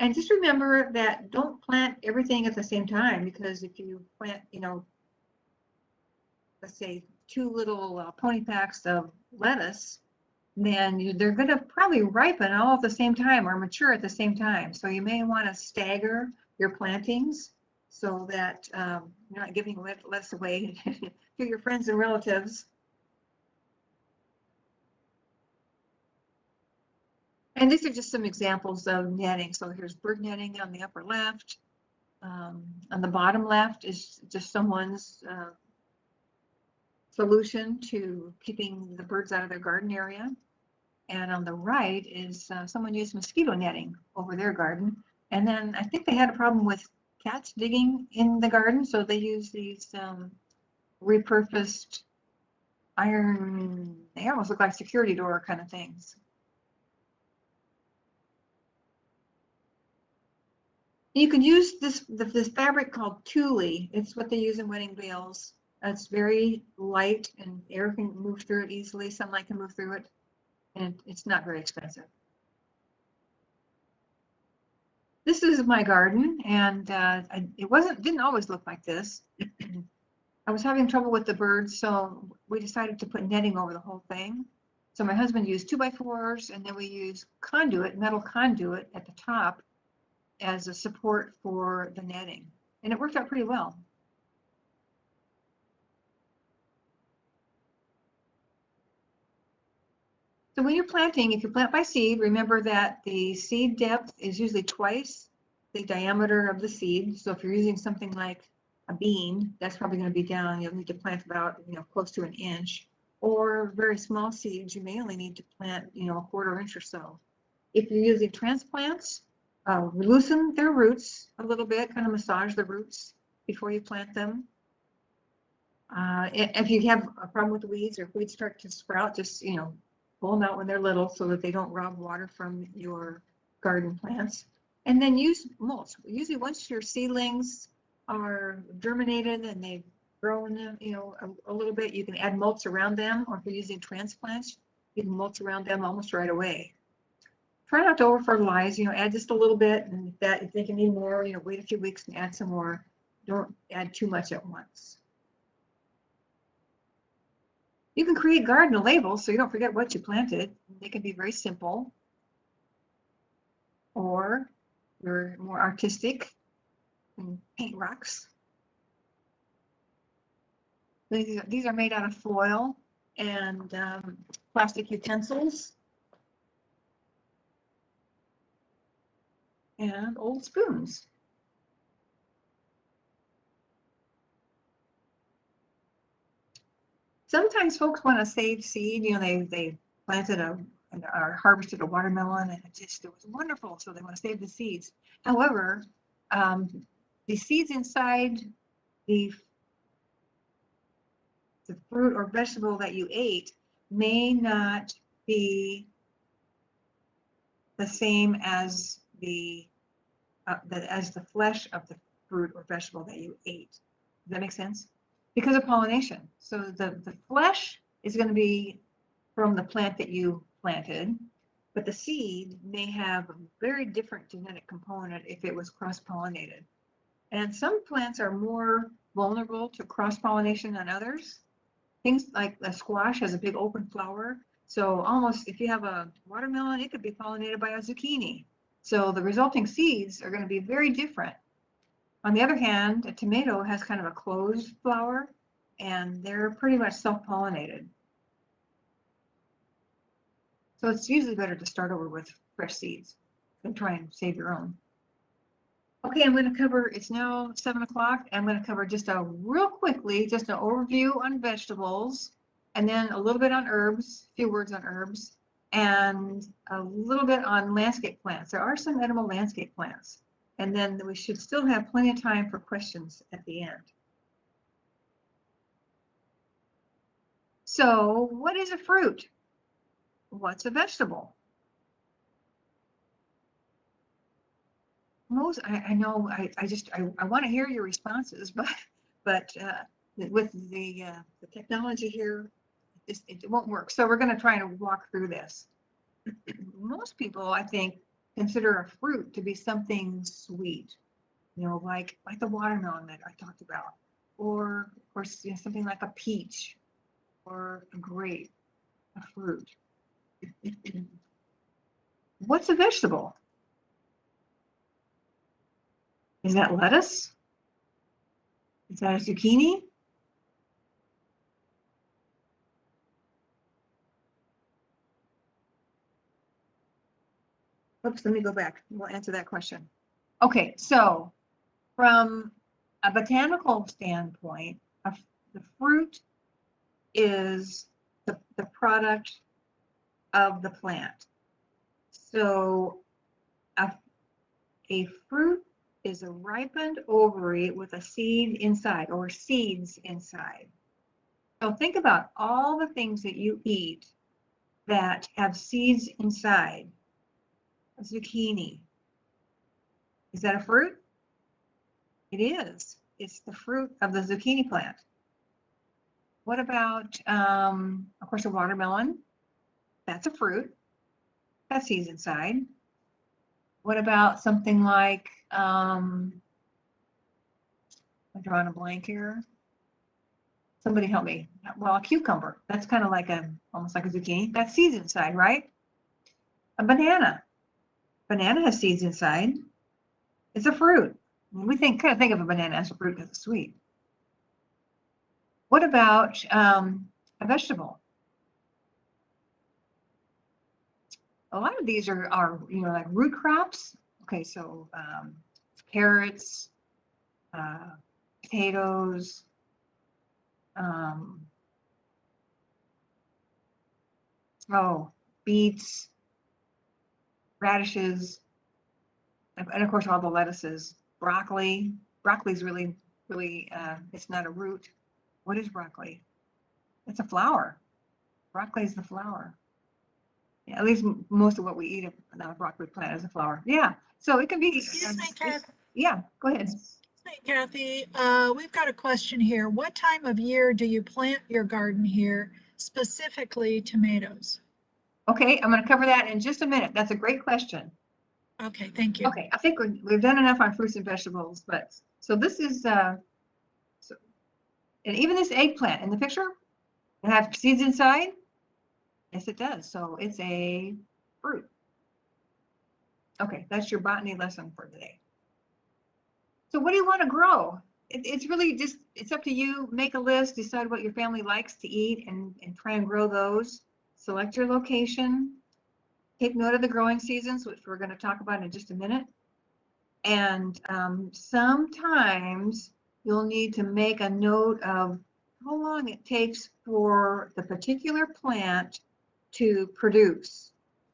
And just remember that don't plant everything at the same time, because if you plant, you know, let's say 2 little pony packs of lettuce, then they're going to probably ripen all at the same time or mature at the same time. So you may want to stagger your plantings so that you're not giving lettuce away to your friends and relatives. And these are just some examples of netting. So here's bird netting on the upper left. On the bottom left is just someone's solution to keeping the birds out of their garden area. And on the right is someone used mosquito netting over their garden. And then I think they had a problem with cats digging in the garden, so they used these repurposed iron, they almost look like security door kind of things. You can use this fabric called tulle. It's what they use in wedding veils. It's very light and air can move through it easily. Sunlight can move through it. And it's not very expensive. This is my garden, and it didn't always look like this. I was having trouble with the birds, so we decided to put netting over the whole thing. So my husband used 2x4s, and then we used conduit, metal conduit at the top as a support for the netting, and it worked out pretty well. So when you're planting, if you plant by seed, remember that the seed depth is usually twice the diameter of the seed. So if you're using something like a bean, that's probably going to be down. You'll need to plant about, you know, close to 1 inch. Or very small seeds, you may only need to plant, you know, 1/4 inch or so. If you're using transplants, loosen their roots a little bit, kind of massage the roots before you plant them. If you have a problem with the weeds, or if weeds start to sprout, just, you know, pull them out when they're little so that they don't rob water from your garden plants. And then use mulch. Usually once your seedlings are germinated and they've grown, you know, a little bit, you can add mulch around them, or if you're using transplants, you can mulch around them almost right away. Try not to over fertilize, you know, add just a little bit, and if you think you need more, you know, wait a few weeks and add some more. Don't add too much at once. You can create garden labels so you don't forget what you planted. They can be very simple, or you're more artistic and paint rocks. These are made out of foil and plastic utensils and old spoons. Sometimes folks want to save seed, you know, they planted or harvested a watermelon, and it was wonderful, so they want to save the seeds. However, the seeds inside the fruit or vegetable that you ate may not be the same as the flesh of the fruit or vegetable that you ate. Does that make sense? Because of pollination. So the flesh is going to be from the plant that you planted, but the seed may have a very different genetic component if it was cross-pollinated. And some plants are more vulnerable to cross-pollination than others. things like a squash has a big open flower. So almost if you have a watermelon, it could be pollinated by a zucchini. So the resulting seeds are going to be very different. On the other hand, a tomato has kind of a closed flower, and they're pretty much self-pollinated. So it's usually better to start over with fresh seeds than try and save your own. Okay, I'm going to cover, it's now 7 o'clock. I'm going to cover just a real quickly, just an overview on vegetables, and then a little bit on herbs, a few words on herbs, and a little bit on landscape plants. There are some edible landscape plants, and then we should still have plenty of time for questions at the end. So what is a fruit? What's a vegetable? Most, I know, I want to hear your responses, but with the technology here, it won't work. So we're going to try and walk through this. Most people, I think, consider a fruit to be something sweet, you know, like the watermelon that I talked about, or of course, you know, something like a peach or a grape, a fruit. What's a vegetable? Is that lettuce? Is that a zucchini? Oops, let me go back. We'll answer that question. Okay, so from a botanical standpoint, the fruit is the product of the plant. So a fruit is a ripened ovary with a seed inside or seeds inside. So think about all the things that you eat that have seeds inside. A zucchini. Is that a fruit? It is. It's the fruit of the zucchini plant. What about, of course, a watermelon? That's a fruit. That seeds inside. What about something like, I'm drawing a blank here. Somebody help me. Well, a cucumber. That's kind of like almost like a zucchini. That seeds inside, right? A banana. Banana has seeds inside. It's a fruit. We kind of think of a banana as a fruit because it's sweet. What about a vegetable? A lot of these are you know, like root crops. Okay, so carrots, potatoes, beets, radishes, and of course all the lettuces. Broccoli. Broccoli's really, it's not a root. What is broccoli? It's a flower. Broccoli is the flower. Yeah, at least most of what we eat on a broccoli plant is a flower. Yeah, so it can be. Excuse me, Kathy. Yeah, go ahead. Hey, Kathy, we've got a question here. What time of year do you plant your garden here, specifically tomatoes? Okay, I'm going to cover that in just a minute. That's a great question. Okay, thank you. Okay, I think we've done enough on fruits and vegetables, but so this is and even this eggplant in the picture, it have seeds inside. Yes, it does. So it's a fruit. Okay, that's your botany lesson for today. So what do you want to grow? It's really just, it's up to you. Make a list, decide what your family likes to eat, and try and grow those. Select your location. Take note of the growing seasons, which we're going to talk about in just a minute. And sometimes you'll need to make a note of how long it takes for the particular plant to produce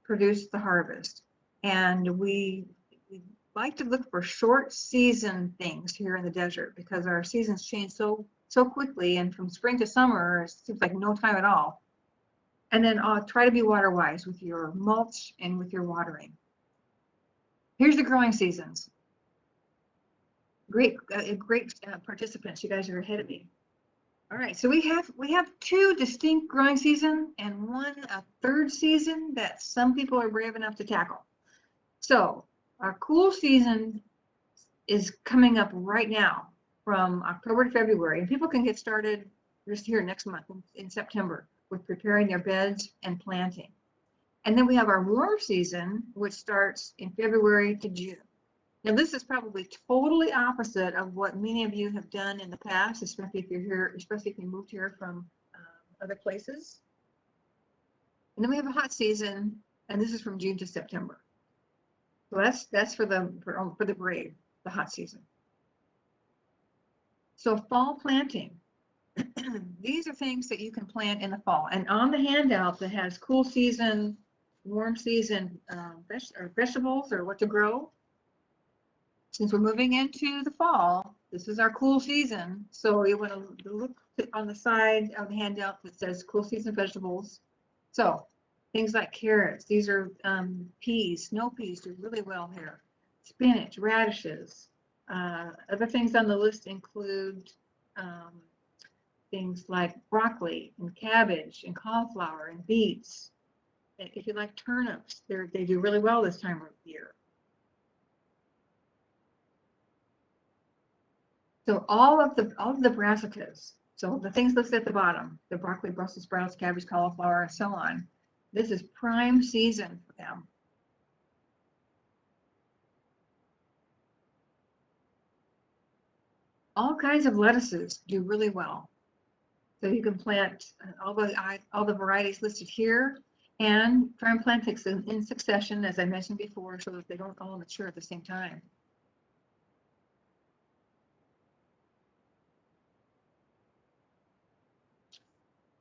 the harvest. And we like to look for short season things here in the desert because our seasons change so quickly, and from spring to summer it seems like no time at all. And then try to be water wise with your mulch and with your watering. Here's the growing seasons. Great participants. You guys are ahead of me. All right, so we have two distinct growing seasons and a third season that some people are brave enough to tackle. So our cool season is coming up right now from October to February, and people can get started just here next month in September, with preparing their beds and planting. And then we have our warm season, which starts in February to June. Now, this is probably totally opposite of what many of you have done in the past, especially if you're here, especially if you moved here from other places. And then we have a hot season, and this is from June to September. So that's for the brave, the hot season. So fall planting. These are things that you can plant in the fall. And on the handout that has cool season, warm season vegetables or what to grow, since we're moving into the fall, this is our cool season. So you want to look on the side of the handout that says cool season vegetables. So things like carrots, these are peas, snow peas do really well here. Spinach, radishes. Other things on the list include things like broccoli and cabbage and cauliflower and beets. If you like turnips, they do really well this time of year. So all of the brassicas, so the things listed at the bottom, the broccoli, Brussels sprouts, cabbage, cauliflower, and so on, this is prime season for them. All kinds of lettuces do really well. So you can plant all the varieties listed here, and try and plant things in succession, as I mentioned before, so that they don't all mature at the same time.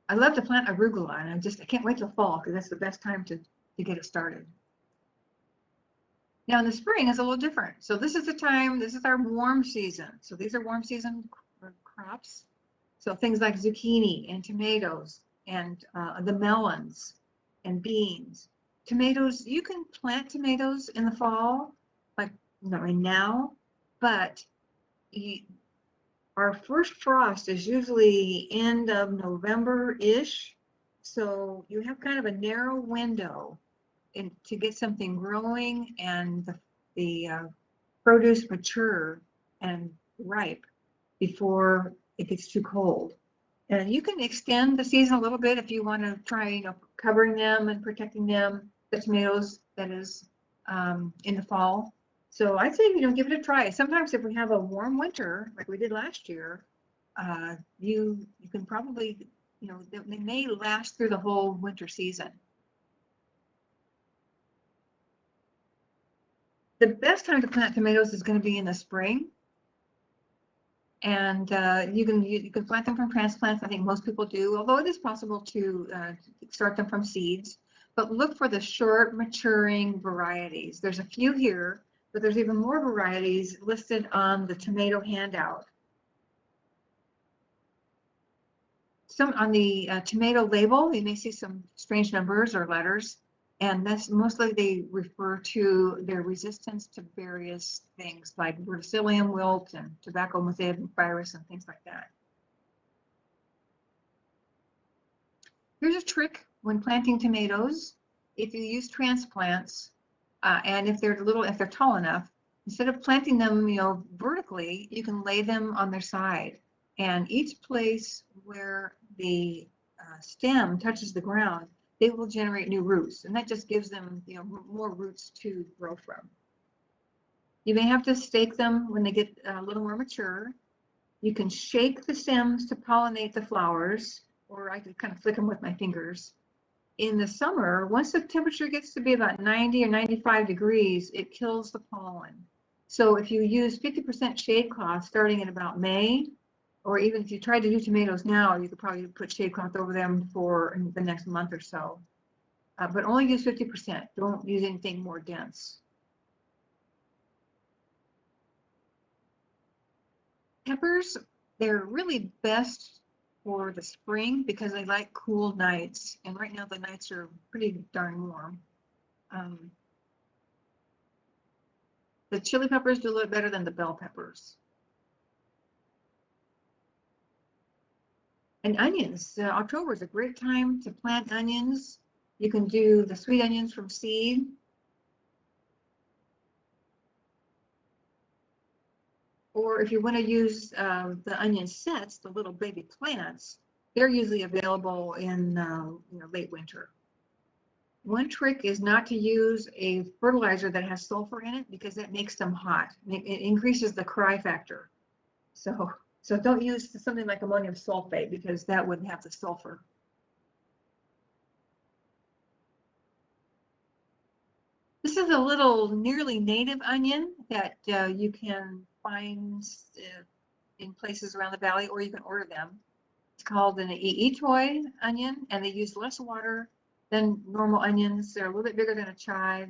I love to plant arugula, and I can't wait till fall because that's the best time to get it started. Now in the spring is a little different. So this is the time, this is our warm season. So these are warm season crops. So things like zucchini and tomatoes and the melons and beans. Tomatoes, you can plant tomatoes in the fall, like now, but our first frost is usually end of November-ish. So you have kind of a narrow window to get something growing and the produce mature and ripe before it gets too cold. And you can extend the season a little bit if you want to try, covering them and protecting them, the tomatoes, that is, in the fall. So I'd say, give it a try. Sometimes if we have a warm winter, like we did last year, you can probably, they may last through the whole winter season. The best time to plant tomatoes is going to be in the spring. And you can plant them from transplants. I think most people do, although it is possible to start them from seeds. But look for the short maturing varieties. There's a few here, but there's even more varieties listed on the tomato handout. Some on the tomato label, you may see some strange numbers or letters, and that's mostly they refer to their resistance to various things like verticillium wilt and tobacco mosaic virus and things like that. Here's a trick when planting tomatoes. If you use transplants, and if they're tall enough, instead of planting them, vertically, you can lay them on their side. And each place where the stem touches the ground, they will generate new roots, and that just gives them, more roots to grow from. You may have to stake them when they get a little more mature. You can shake the stems to pollinate the flowers, or I could kind of flick them with my fingers. In the summer, once the temperature gets to be about 90 or 95 degrees, it kills the pollen. So if you use 50% shade cloth starting in about May, or even if you tried to do tomatoes now, you could probably put shade cloth over them for the next month or so. But only use 50%. Don't use anything more dense. Peppers, they're really best for the spring because they like cool nights. And right now the nights are pretty darn warm. The chili peppers do a little better than the bell peppers. And onions, October is a great time to plant onions. You can do the sweet onions from seed. Or if you want to use the onion sets, the little baby plants, they're usually available in late winter. One trick is not to use a fertilizer that has sulfur in it because that makes them hot. It increases the cry factor. So don't use something like ammonium sulfate because that wouldn't have the sulfur. This is a little nearly native onion that you can find in places around the valley, or you can order them. It's called an toy onion, and they use less water than normal onions. They're a little bit bigger than a chive,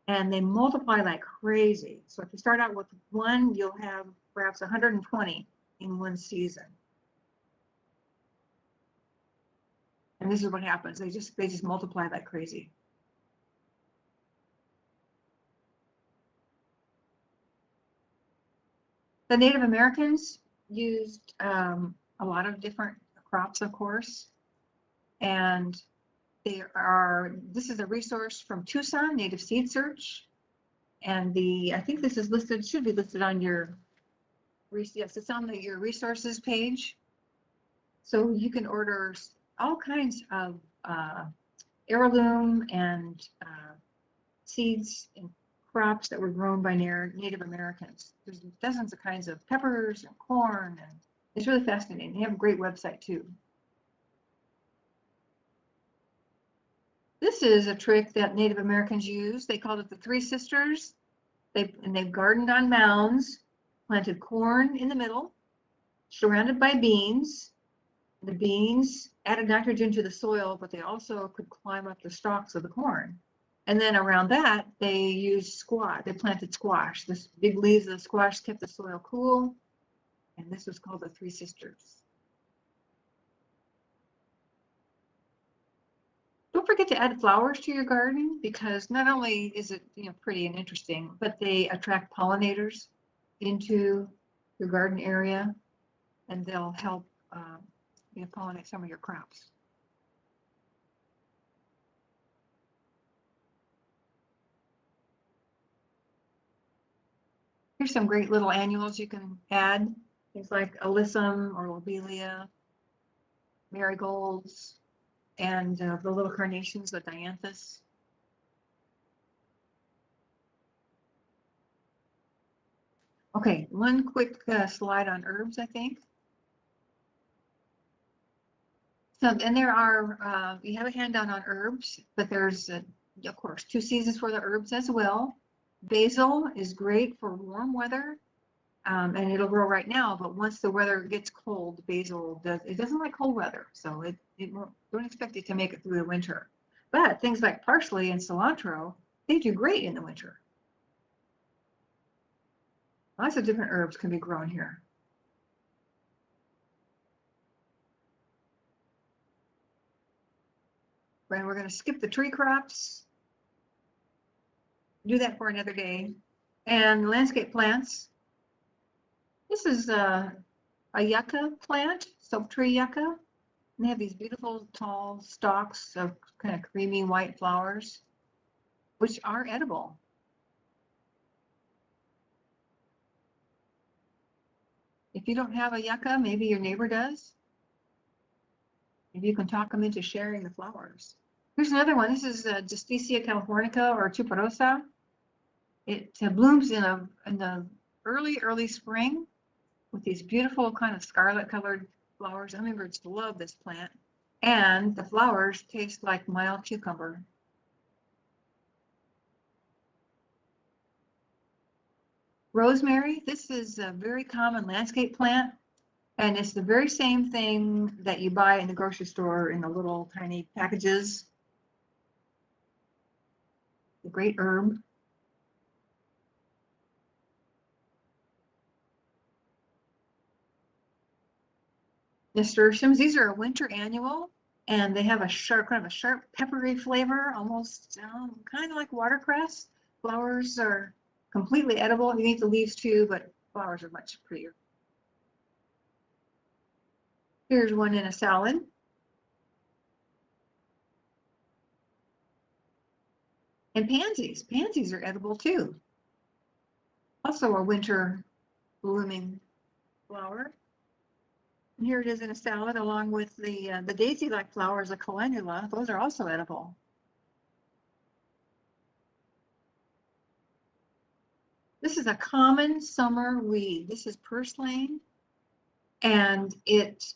and they multiply like crazy. So if you start out with one, you'll have perhaps 120 in one season. And this is what happens. They just multiply like crazy. The Native Americans used a lot of different crops, of course, and this is a resource from Tucson, Native Seed Search, and I think this is listed, should be listed on your, yes, it's on your resources page. So you can order all kinds of heirloom and seeds and crops that were grown by Native Americans. There's dozens of kinds of peppers and corn, and it's really fascinating. They have a great website too. This is a trick that Native Americans use. They called it the Three Sisters. They've gardened on mounds, planted corn in the middle, surrounded by beans. The beans added nitrogen to the soil, but they also could climb up the stalks of the corn. And then around that, they used squash. They planted squash. The big leaves of the squash kept the soil cool. And this was called the Three Sisters. Don't forget to add flowers to your garden, because not only is it pretty and interesting, but they attract pollinators into your garden area, and they'll help pollinate some of your crops. Here's some great little annuals you can add. Things like alyssum or lobelia, marigolds, and the little carnations, the dianthus. Okay, one quick slide on herbs, I think. So, and there are, you have a handout on herbs, but there's, of course, 2 seasons for the herbs as well. Basil is great for warm weather, and it'll grow right now, but once the weather gets cold, basil doesn't like cold weather, so don't expect it to make it through the winter. But things like parsley and cilantro, they do great in the winter. Lots of different herbs can be grown here. Right, we're going to skip the tree crops. Do that for another day. And landscape plants. This is a yucca plant, soap tree yucca. And they have these beautiful tall stalks of kind of creamy white flowers, which are edible. If you don't have a yucca, maybe your neighbor does. Maybe you can talk them into sharing the flowers. Here's another one. This is Dysthesia californica, or Tuporosa. It blooms in the early spring with these beautiful kind of scarlet colored flowers. Hummingbirds love this plant, and the flowers taste like mild cucumber. Rosemary, this is a very common landscape plant, and it's the very same thing that you buy in the grocery store in the little tiny packages. A great herb. Nasturtiums, these are a winter annual, and they have kind of a sharp peppery flavor, almost kind of like watercress. Flowers are completely edible. You eat the leaves too, but flowers are much prettier. Here's one in a salad. And pansies. Pansies are edible too. Also a winter blooming flower. And here it is in a salad along with the daisy-like flowers, the calendula. Those are also edible. This is a common summer weed. This is purslane, and it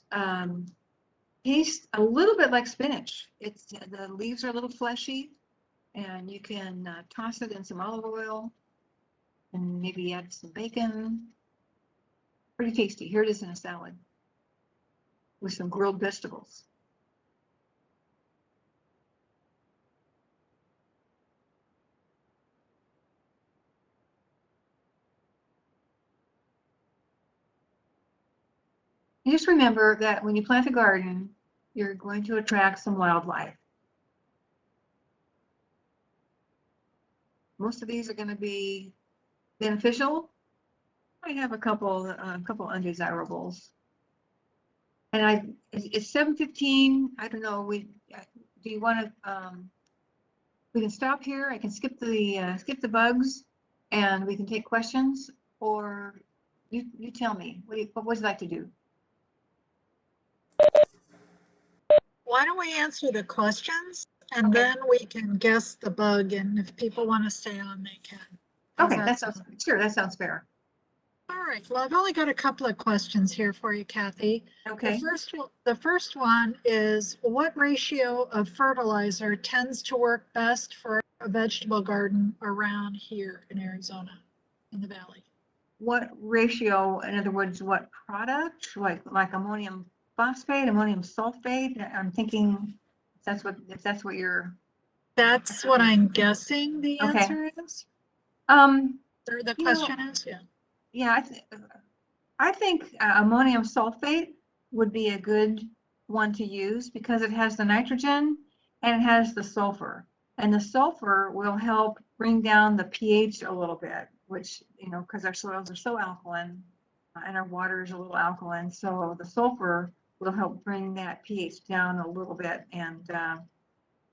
tastes a little bit like spinach. The leaves are a little fleshy, and you can toss it in some olive oil and maybe add some bacon. Pretty tasty. Here it is in a salad with some grilled vegetables. And just remember that when you plant a garden, you're going to attract some wildlife. Most of these are going to be beneficial. I have a couple undesirables. And it's 7:15. I don't know. Do you want to? We can stop here. I can skip the bugs, and we can take questions. Or you tell me. What would you like to do? Why don't we answer the questions and Okay. then we can guess the bug, and if people want to stay on, they can. How's Okay, that sounds sound? sure. That sounds fair. All right, well, I've only got a couple of questions here for you, Kathy. Okay. The first one is, what ratio of fertilizer tends to work best for a vegetable garden around here in Arizona, in the valley? What ratio? In other words, what product? Like ammonium phosphate, ammonium sulfate? I'm thinking if that's what you're. That's what I'm guessing the Okay. answer is. Or the You know, question is, yeah. yeah, I think ammonium sulfate would be a good one to use because it has the nitrogen and it has the sulfur. And the sulfur will help bring down the pH a little bit, which, because our soils are so alkaline and our water is a little alkaline. So the sulfur will help bring that pH down a little bit. And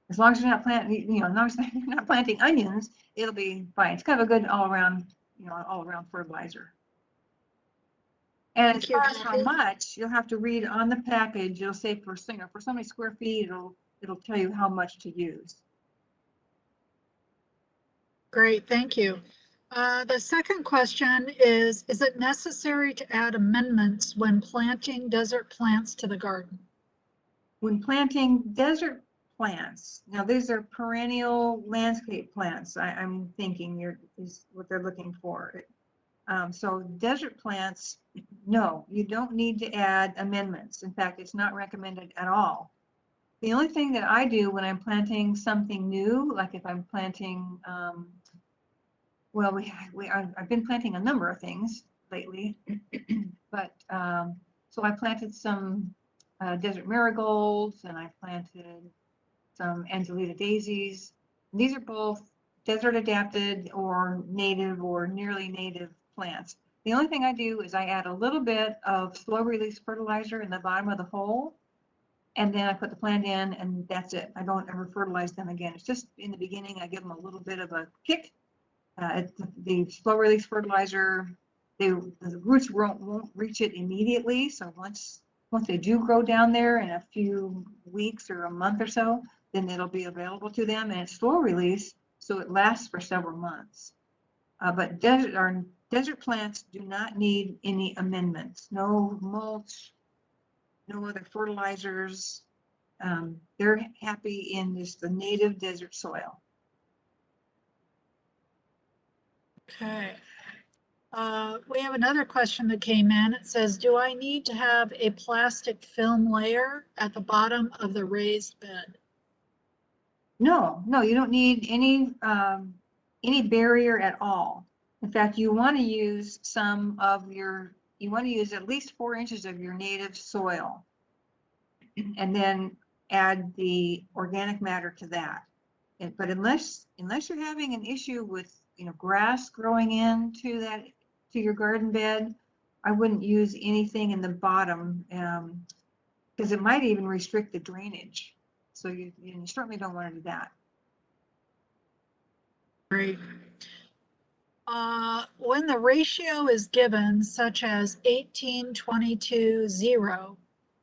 as long as you're not planting, as long as you're not planting onions, it'll be fine. It's kind of a good all around fertilizer. And as far as how much, you'll have to read on the package. It'll say for so many square feet, it'll tell you how much to use. Great, thank you. The second question is it necessary to add amendments when planting desert plants to the garden? When planting desert plants, now these are perennial landscape plants, I'm thinking is what they're looking for. So desert plants, no, you don't need to add amendments. In fact, it's not recommended at all. The only thing that I do when I'm planting something new, like if I'm planting, I've been planting a number of things lately, but so I planted some desert marigolds, and I planted some Angelita daisies. These are both desert adapted or native or nearly native plants. The only thing I do is I add a little bit of slow release fertilizer in the bottom of the hole, and then I put the plant in, and that's it. I don't ever fertilize them again. It's just in the beginning, I give them a little bit of a kick. The slow release fertilizer, the roots won't reach it immediately. So once they do grow down there in a few weeks or a month or so, then it'll be available to them, and it's slow release, so it lasts for several months. But desert plants do not need any amendments. No mulch, no other fertilizers. They're happy in just the native desert soil. Okay. We have another question that came in. It says, do I need to have a plastic film layer at the bottom of the raised bed? No, you don't need any barrier at all. In fact, you want to use at least 4 inches of your native soil, and then add the organic matter to that. But unless you're having an issue with grass growing into your garden bed, I wouldn't use anything in the bottom, because it might even restrict the drainage. So you certainly don't want to do that. Great. When the ratio is given, such as 18-22-0,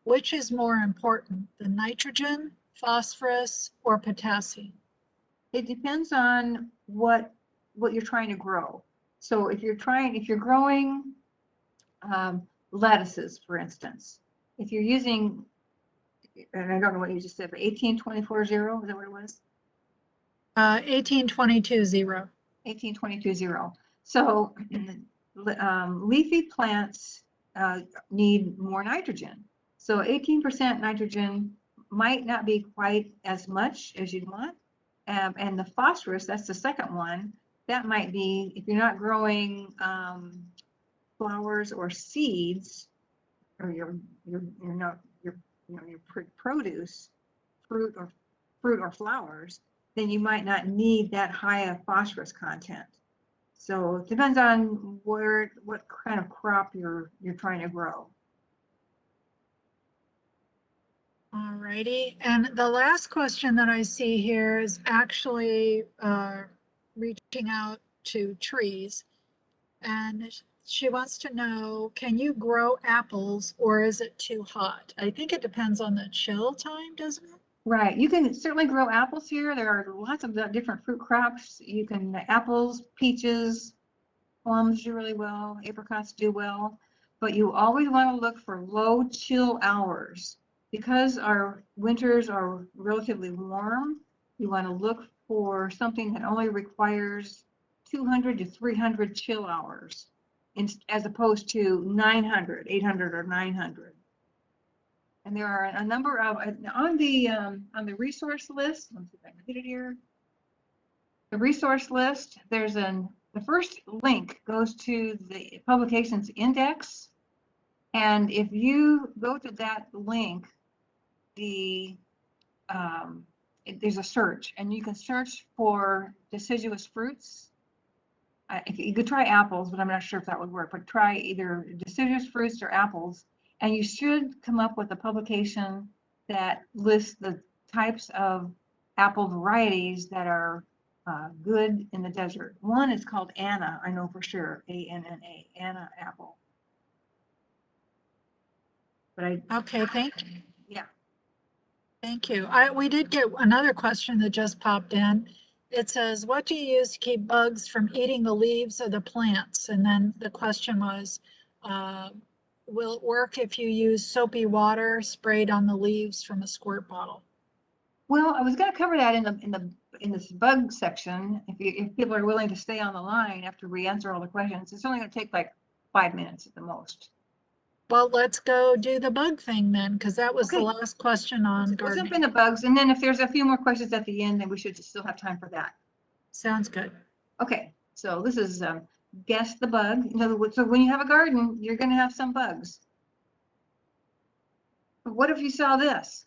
which is more important, the nitrogen, phosphorus, or potassium? It depends on what you're trying to grow. So if you're growing lettuces, for instance, if you're using, and I don't know what you just said, but 18-24-0, is that what it was? 18-22-0. 18-22-0. So leafy plants need more nitrogen. So 18% nitrogen might not be quite as much as you'd want. And the phosphorus, that's the second one, that might be, if you're not growing flowers or seeds, or your produce, fruit or flowers, then you might not need that high of phosphorus content. So it depends on what kind of crop you're trying to grow. All righty. And the last question that I see here is actually reaching out to trees. And she wants to know, can you grow apples or is it too hot? I think it depends on the chill time, doesn't it? Right. You can certainly grow apples here. There are lots of different fruit crops. You can, apples, peaches, plums do really well, apricots do well, but you always want to look for low chill hours. Because our winters are relatively warm, you want to look for something that only requires 200 to 300 chill hours, as opposed to 900, 800, or 900. And there are a number of, on the resource list, let me see if I can get it here. The resource list, the first link goes to the publications index. And if you go to that link, there's a search, and you can search for deciduous fruits. You could try apples, but I'm not sure if that would work, but try either deciduous fruits or apples, and you should come up with a publication that lists the types of apple varieties that are good in the desert. One is called Anna, I know for sure, ANNA, Anna apple. But Okay, thank you. Yeah. Thank you. We did get another question that just popped in. It says, what do you use to keep bugs from eating the leaves of the plants? And then the question was, will it work if you use soapy water sprayed on the leaves from a squirt bottle? Well, I was going to cover that in this bug section. If people are willing to stay on the line after we answer all the questions, it's only going to take like 5 minutes at the most. Well, let's go do the bug thing then, because that was the last question on Let's gardening. jump into bugs, and then if there's a few more questions at the end, then we should still have time for that. Sounds good. Okay, so this is guess the bug. In other words, so when you have a garden, you're going to have some bugs. But what if you saw this?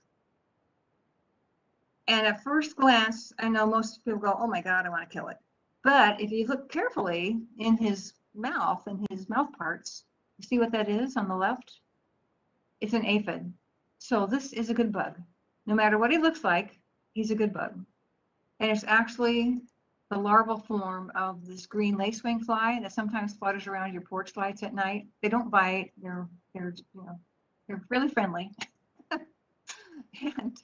And at first glance, I know most people go, oh my God, I want to kill it. But if you look carefully in his mouth and his mouth parts, you see what that is on the left? It's an aphid. So this is a good bug. No matter what he looks like, he's a good bug. And it's actually the larval form of this green lacewing fly that sometimes flutters around your porch lights at night. They don't bite. They're really friendly. And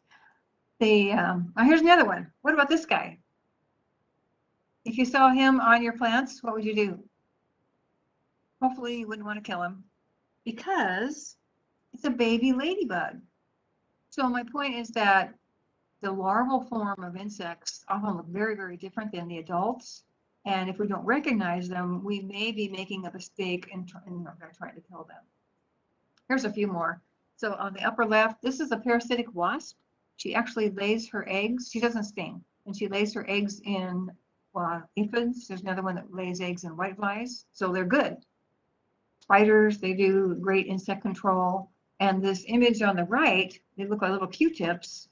they, here's another one. What about this guy? If you saw him on your plants, what would you do? Hopefully you wouldn't want to kill him because it's a baby ladybug. So my point is that the larval form of insects often look very, very different than the adults. And if we don't recognize them, we may be making a mistake in trying to kill them. Here's a few more. So on the upper left, this is a parasitic wasp. She actually lays her eggs. She doesn't sting, and she lays her eggs in aphids. There's another one that lays eggs in whiteflies. So they're good. Spiders, they do great insect control. And this image on the right, they look like little Q-tips.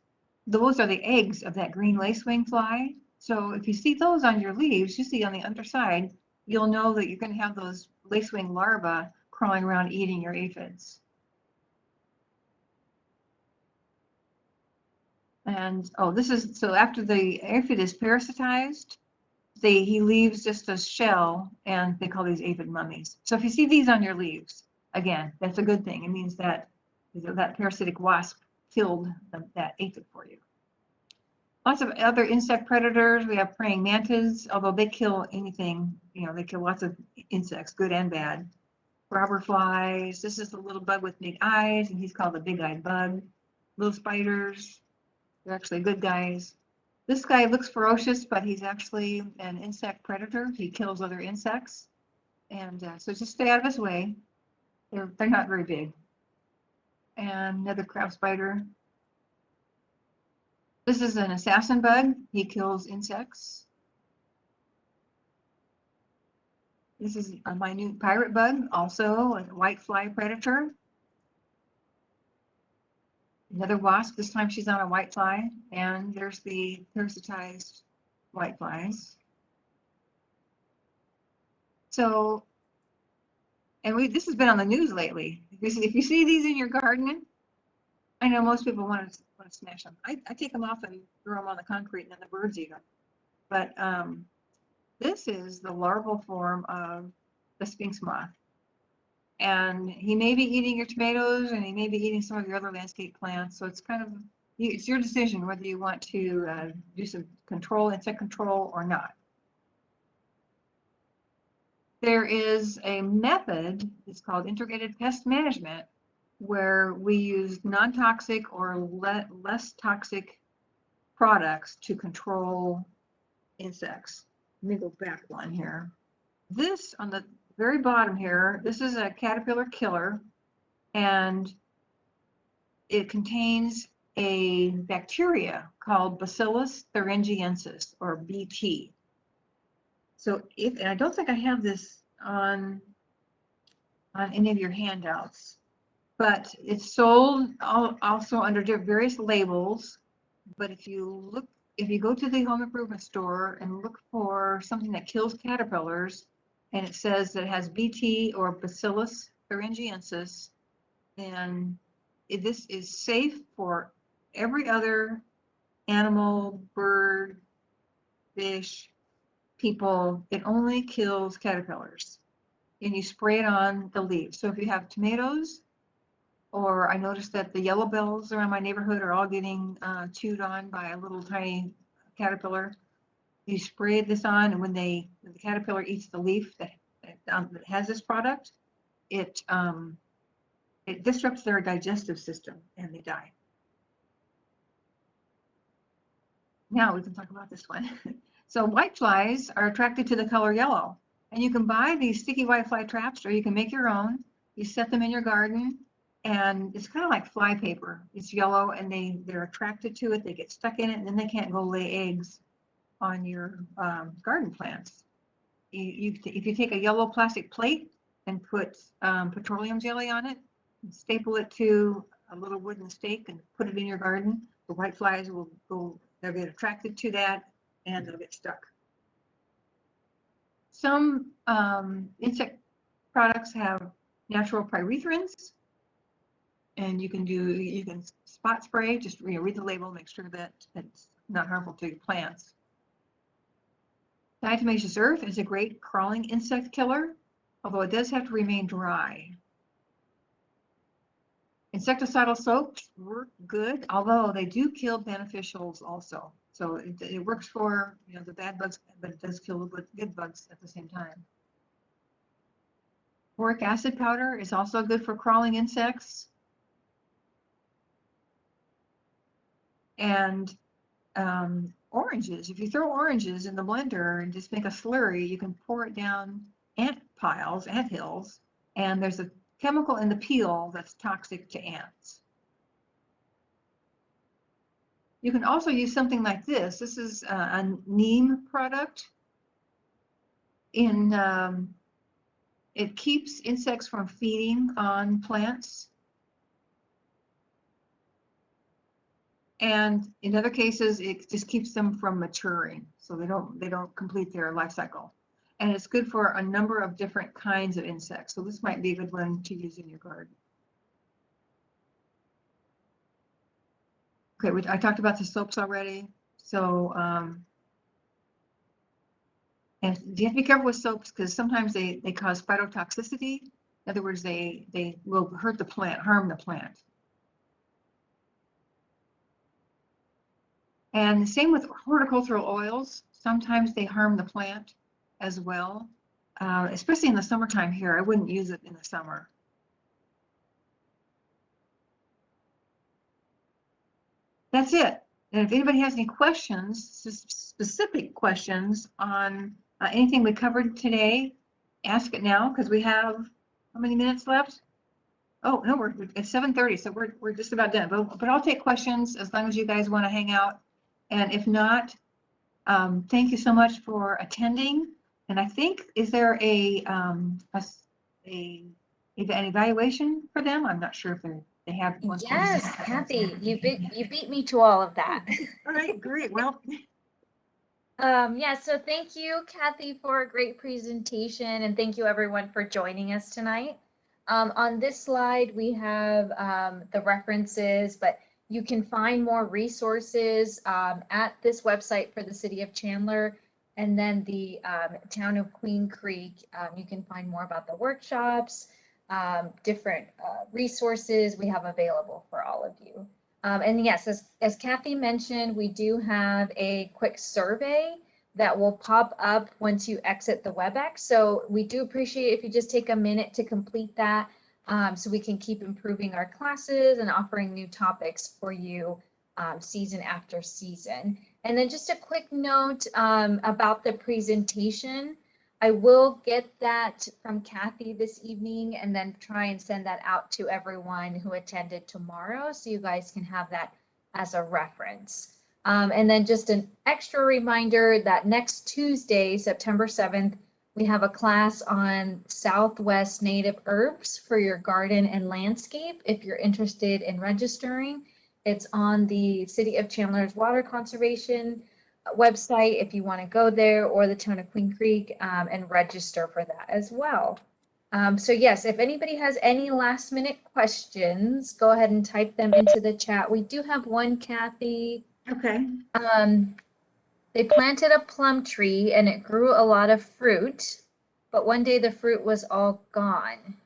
Those are the eggs of that green lacewing fly. So if you see those on your leaves, you see on the underside, you'll know that you're going to have those lacewing larvae crawling around eating your aphids. And so after the aphid is parasitized, he leaves just a shell, and they call these aphid mummies. So if you see these on your leaves, again, that's a good thing. It means that that parasitic wasp killed that aphid for you. Lots of other insect predators. We have praying mantids, although they kill anything, they kill lots of insects, good and bad. Robber flies. This is the little bug with big eyes, and he's called the big-eyed bug. Little spiders. They're actually good guys. This guy looks ferocious, but he's actually an insect predator. He kills other insects. And so just stay out of his way. They're not very big. And another crab spider. This is an assassin bug. He kills insects. This is a minute pirate bug, also a white fly predator. Another wasp, this time she's on a white fly, and there's the parasitized white flies. So, and this has been on the news lately. If you see these in your garden, I know most people want to smash them. I take them off and throw them on the concrete, and then the birds eat them. But this is the larval form of the sphinx moth. And he may be eating your tomatoes, and he may be eating some of your other landscape plants. So it's kind of, it's your decision whether you want to do some insect control or not. There is a method, it's called integrated pest management, where we use non-toxic or less toxic products to control insects. Let me go back one here. This on the very bottom here, this is a caterpillar killer, and it contains a bacteria called Bacillus thuringiensis, or BT. So and I don't think I have this on any of your handouts, but it's sold also under various labels. But if you go to the home improvement store and look for something that kills caterpillars, and it says that it has BT or Bacillus thuringiensis, then this is safe for every other animal, bird, fish, people. It only kills caterpillars. And you spray it on the leaves. So if you have tomatoes, or I noticed that the yellow bells around my neighborhood are all getting chewed on by a little tiny caterpillar, you spray this on, and when the caterpillar eats the leaf that has this product, it disrupts their digestive system and they die. Now we can talk about this one. So white flies are attracted to the color yellow, and you can buy these sticky white fly traps, or you can make your own. You set them in your garden, and it's kind of like fly paper. It's yellow, and they're attracted to it. They get stuck in it, and then they can't go lay eggs on your garden plants. If you take a yellow plastic plate and put petroleum jelly on it, and staple it to a little wooden stake and put it in your garden, the white flies will go, they'll get attracted to that, and they'll get stuck. Some insect products have natural pyrethrins, and you can spot spray, just read the label, make sure that it's not harmful to your plants. Diatomaceous earth is a great crawling insect killer, although it does have to remain dry. Insecticidal soaps work good, although they do kill beneficials also. So it works for the bad bugs, but it does kill the good bugs at the same time. Boric acid powder is also good for crawling insects. And oranges, if you throw oranges in the blender and just make a slurry, you can pour it down ant hills, and there's a chemical in the peel that's toxic to ants. You can also use something like this. This is a neem product. It keeps insects from feeding on plants. And in other cases, it just keeps them from maturing, so they don't complete their life cycle. And it's good for a number of different kinds of insects. So this might be a good one to use in your garden. Okay, I talked about the soaps already. So And you have to be careful with soaps because sometimes they cause phytotoxicity. In other words, they will hurt the plant, harm the plant. And the same with horticultural oils. Sometimes they harm the plant as well, especially in the summertime here. I wouldn't use it in the summer. That's it. And if anybody has any questions, specific questions on anything we covered today, ask it now because we have how many minutes left? Oh, no, we're at 7:30, so we're just about done. But I'll take questions as long as you guys want to hang out. And if not, thank you so much for attending. And I think, is there an evaluation for them? I'm not sure if they have one. Yes, Kathy, you beat me to all of that. All right, great. Well, Yeah, so thank you, Kathy, for a great presentation, and thank you everyone for joining us tonight. On this slide, we have the references, but you can find more resources at this website for the City of Chandler, and then the Town of Queen Creek. You can find more about the workshops, different resources we have available for all of you. And yes, as Kathy mentioned, we do have a quick survey that will pop up once you exit the WebEx. So we do appreciate if you just take a minute to complete that so we can keep improving our classes and offering new topics for you season after season. And then just a quick note about the presentation. I will get that from Kathy this evening and then try and send that out to everyone who attended tomorrow so you guys can have that as a reference. And then just an extra reminder that next Tuesday, September 7th, we have a class on Southwest native herbs for your garden and landscape. If you're interested in registering, it's on the City of Chandler's Water Conservation website if you want to go there, or the Town of Queen Creek, and register for that as well. So yes, if anybody has any last minute questions, go ahead and type them into the chat. We do have one, Kathy. okay. They planted a plum tree and it grew a lot of fruit, but one day the fruit was all gone.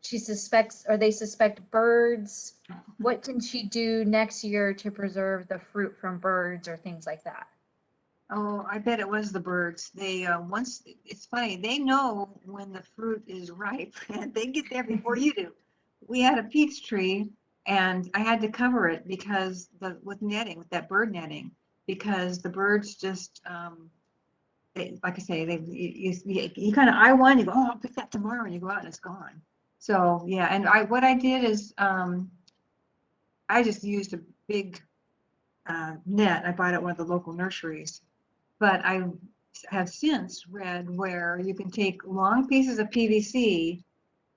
She suspects, or they suspect, birds. What can she do next year to preserve the fruit from birds or things like that? Oh, I bet it was the birds. They it's funny, they know when the fruit is ripe and they get there before you do. We had a peach tree and I had to cover it because with that bird netting, because the birds just like I say, you kind of eye one, you go, oh, I'll pick that tomorrow, and you go out and it's gone. So yeah, and what I did is I just used a big net. I bought it at one of the local nurseries, but I have since read where you can take long pieces of PVC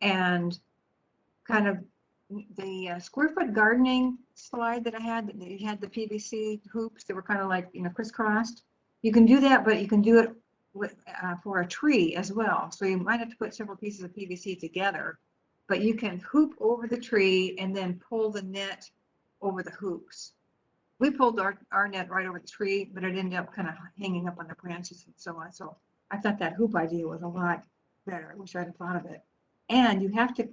and kind of the square foot gardening slide that I had, that you had the PVC hoops that were kind of like, crisscrossed. You can do that, but you can do it with for a tree as well. So you might have to put several pieces of PVC together, but you can hoop over the tree and then pull the net over the hoops. We pulled our net right over the tree, but it ended up kind of hanging up on the branches and so on. So I thought that hoop idea was a lot better. I wish I'd have thought of it. And you have to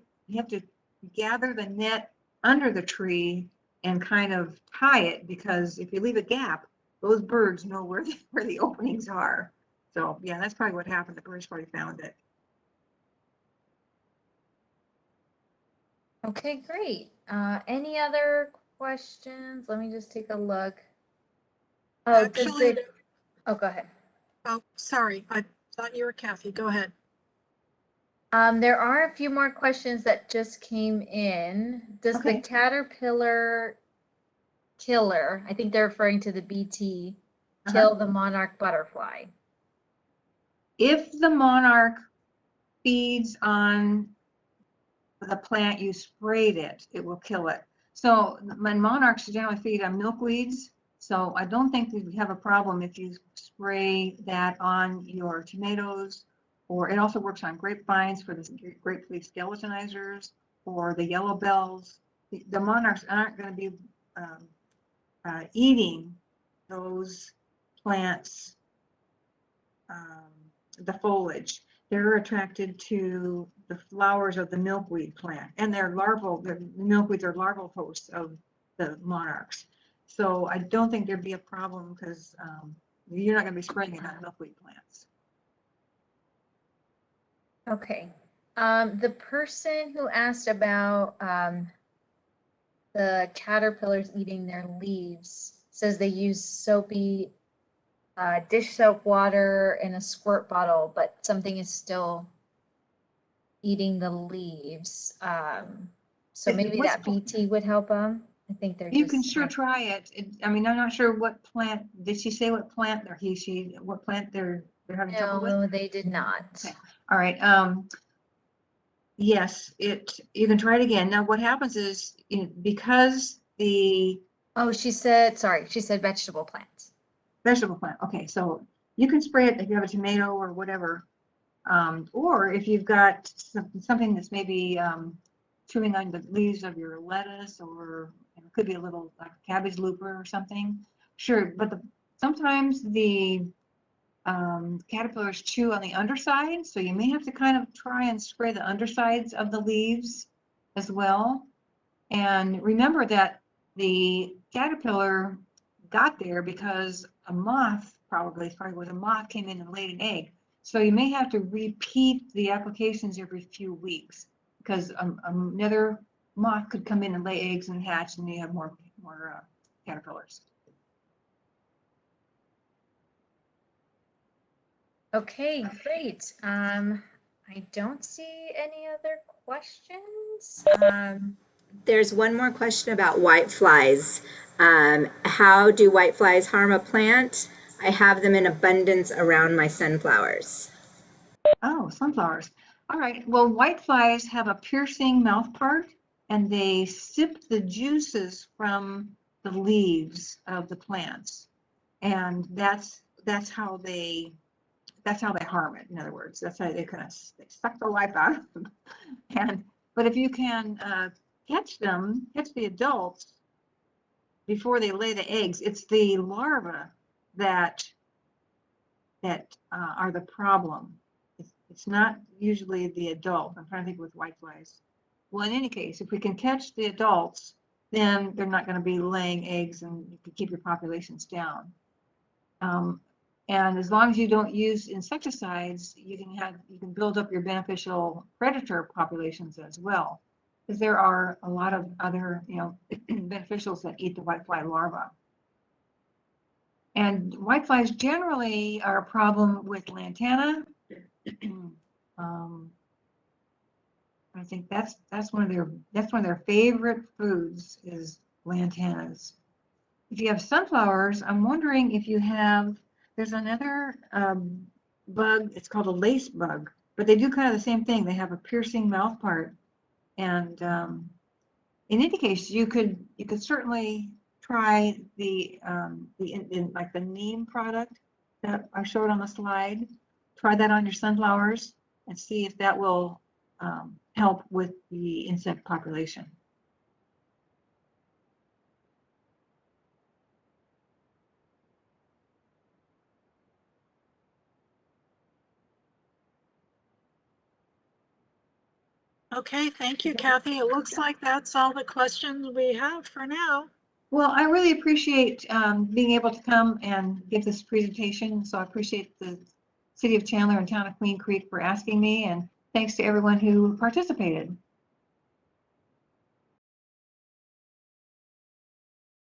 gather the net under the tree and kind of tie it, because if you leave a gap, those birds know where the openings are. So yeah, that's probably what happened. The birds probably found it. Okay, great. Any other questions? Let me just take a look. Oh, Actually, oh, go ahead. oh, sorry, I thought you were Kathy. Go ahead. There are a few more questions that just came in. Does the caterpillar killer, I think they're referring to the BT, kill the monarch butterfly? If the monarch feeds on the plant you sprayed it, it will kill it. So when monarchs generally feed on milkweeds, so I don't think that we have a problem if you spray that on your tomatoes, or it also works on grapevines for the grape leaf skeletonizers or the yellow bells. The monarchs aren't going to be eating those plants the foliage. They're attracted to the flowers of the milkweed plant, and they're larval. The milkweeds are larval hosts of the monarchs. So I don't think there'd be a problem because you're not going to be spraying it on milkweed plants. Okay. The person who asked about the caterpillars eating their leaves says they use soapy dish soap water in a squirt bottle, but something is still eating the leaves. So maybe that BT would help them. I think they're You just can sure try it. I mean, I'm not sure what plant. Did she say what plant or what plant they're having trouble with? No, they did not. Okay. All right. Yes, you can try it again. Now, what happens is because the Oh, she said vegetable plants. vegetable plant. Okay, so you can spray it if you have a tomato or whatever, or if you've got something that's maybe chewing on the leaves of your lettuce, or it could be a little like cabbage looper or something. Sure, but sometimes the caterpillars chew on the underside, so you may have to kind of try and spray the undersides of the leaves as well. And remember that the caterpillar got there because a moth, probably was a moth, came in and laid an egg. So you may have to repeat the applications every few weeks because another moth could come in and lay eggs and hatch, and you have more caterpillars. Okay, great. I don't see any other questions. There's one more question about whiteflies. How do whiteflies harm a plant? I have them in abundance around my sunflowers. Oh, sunflowers. All right. Well, whiteflies have a piercing mouth part, and they sip the juices from the leaves of the plants, and that's how they harm it. In other words, that's how they suck the life out of them. But if you can catch the adults before they lay the eggs, it's the larvae that are the problem. It's not usually the adult. I'm trying to think with whiteflies. Well, in any case, if we can catch the adults, then they're not going to be laying eggs, and you can keep your populations down. And as long as you don't use insecticides, you can build up your beneficial predator populations as well, because there are a lot of other beneficials that eat the whitefly larva. And whiteflies generally are a problem with lantana. I think that's one of their favorite foods is lantanas. If you have sunflowers, I'm wondering if you have. There's another bug. It's called a lace bug, but they do kind of the same thing. They have a piercing mouth part, and in any case, you could certainly try the neem product that I showed on the slide. Try that on your sunflowers and see if that will help with the insect population. Okay, thank you, Kathy. It looks like that's all the questions we have for now. Well, I really appreciate being able to come and give this presentation. So I appreciate the City of Chandler and Town of Queen Creek for asking me, and thanks to everyone who participated.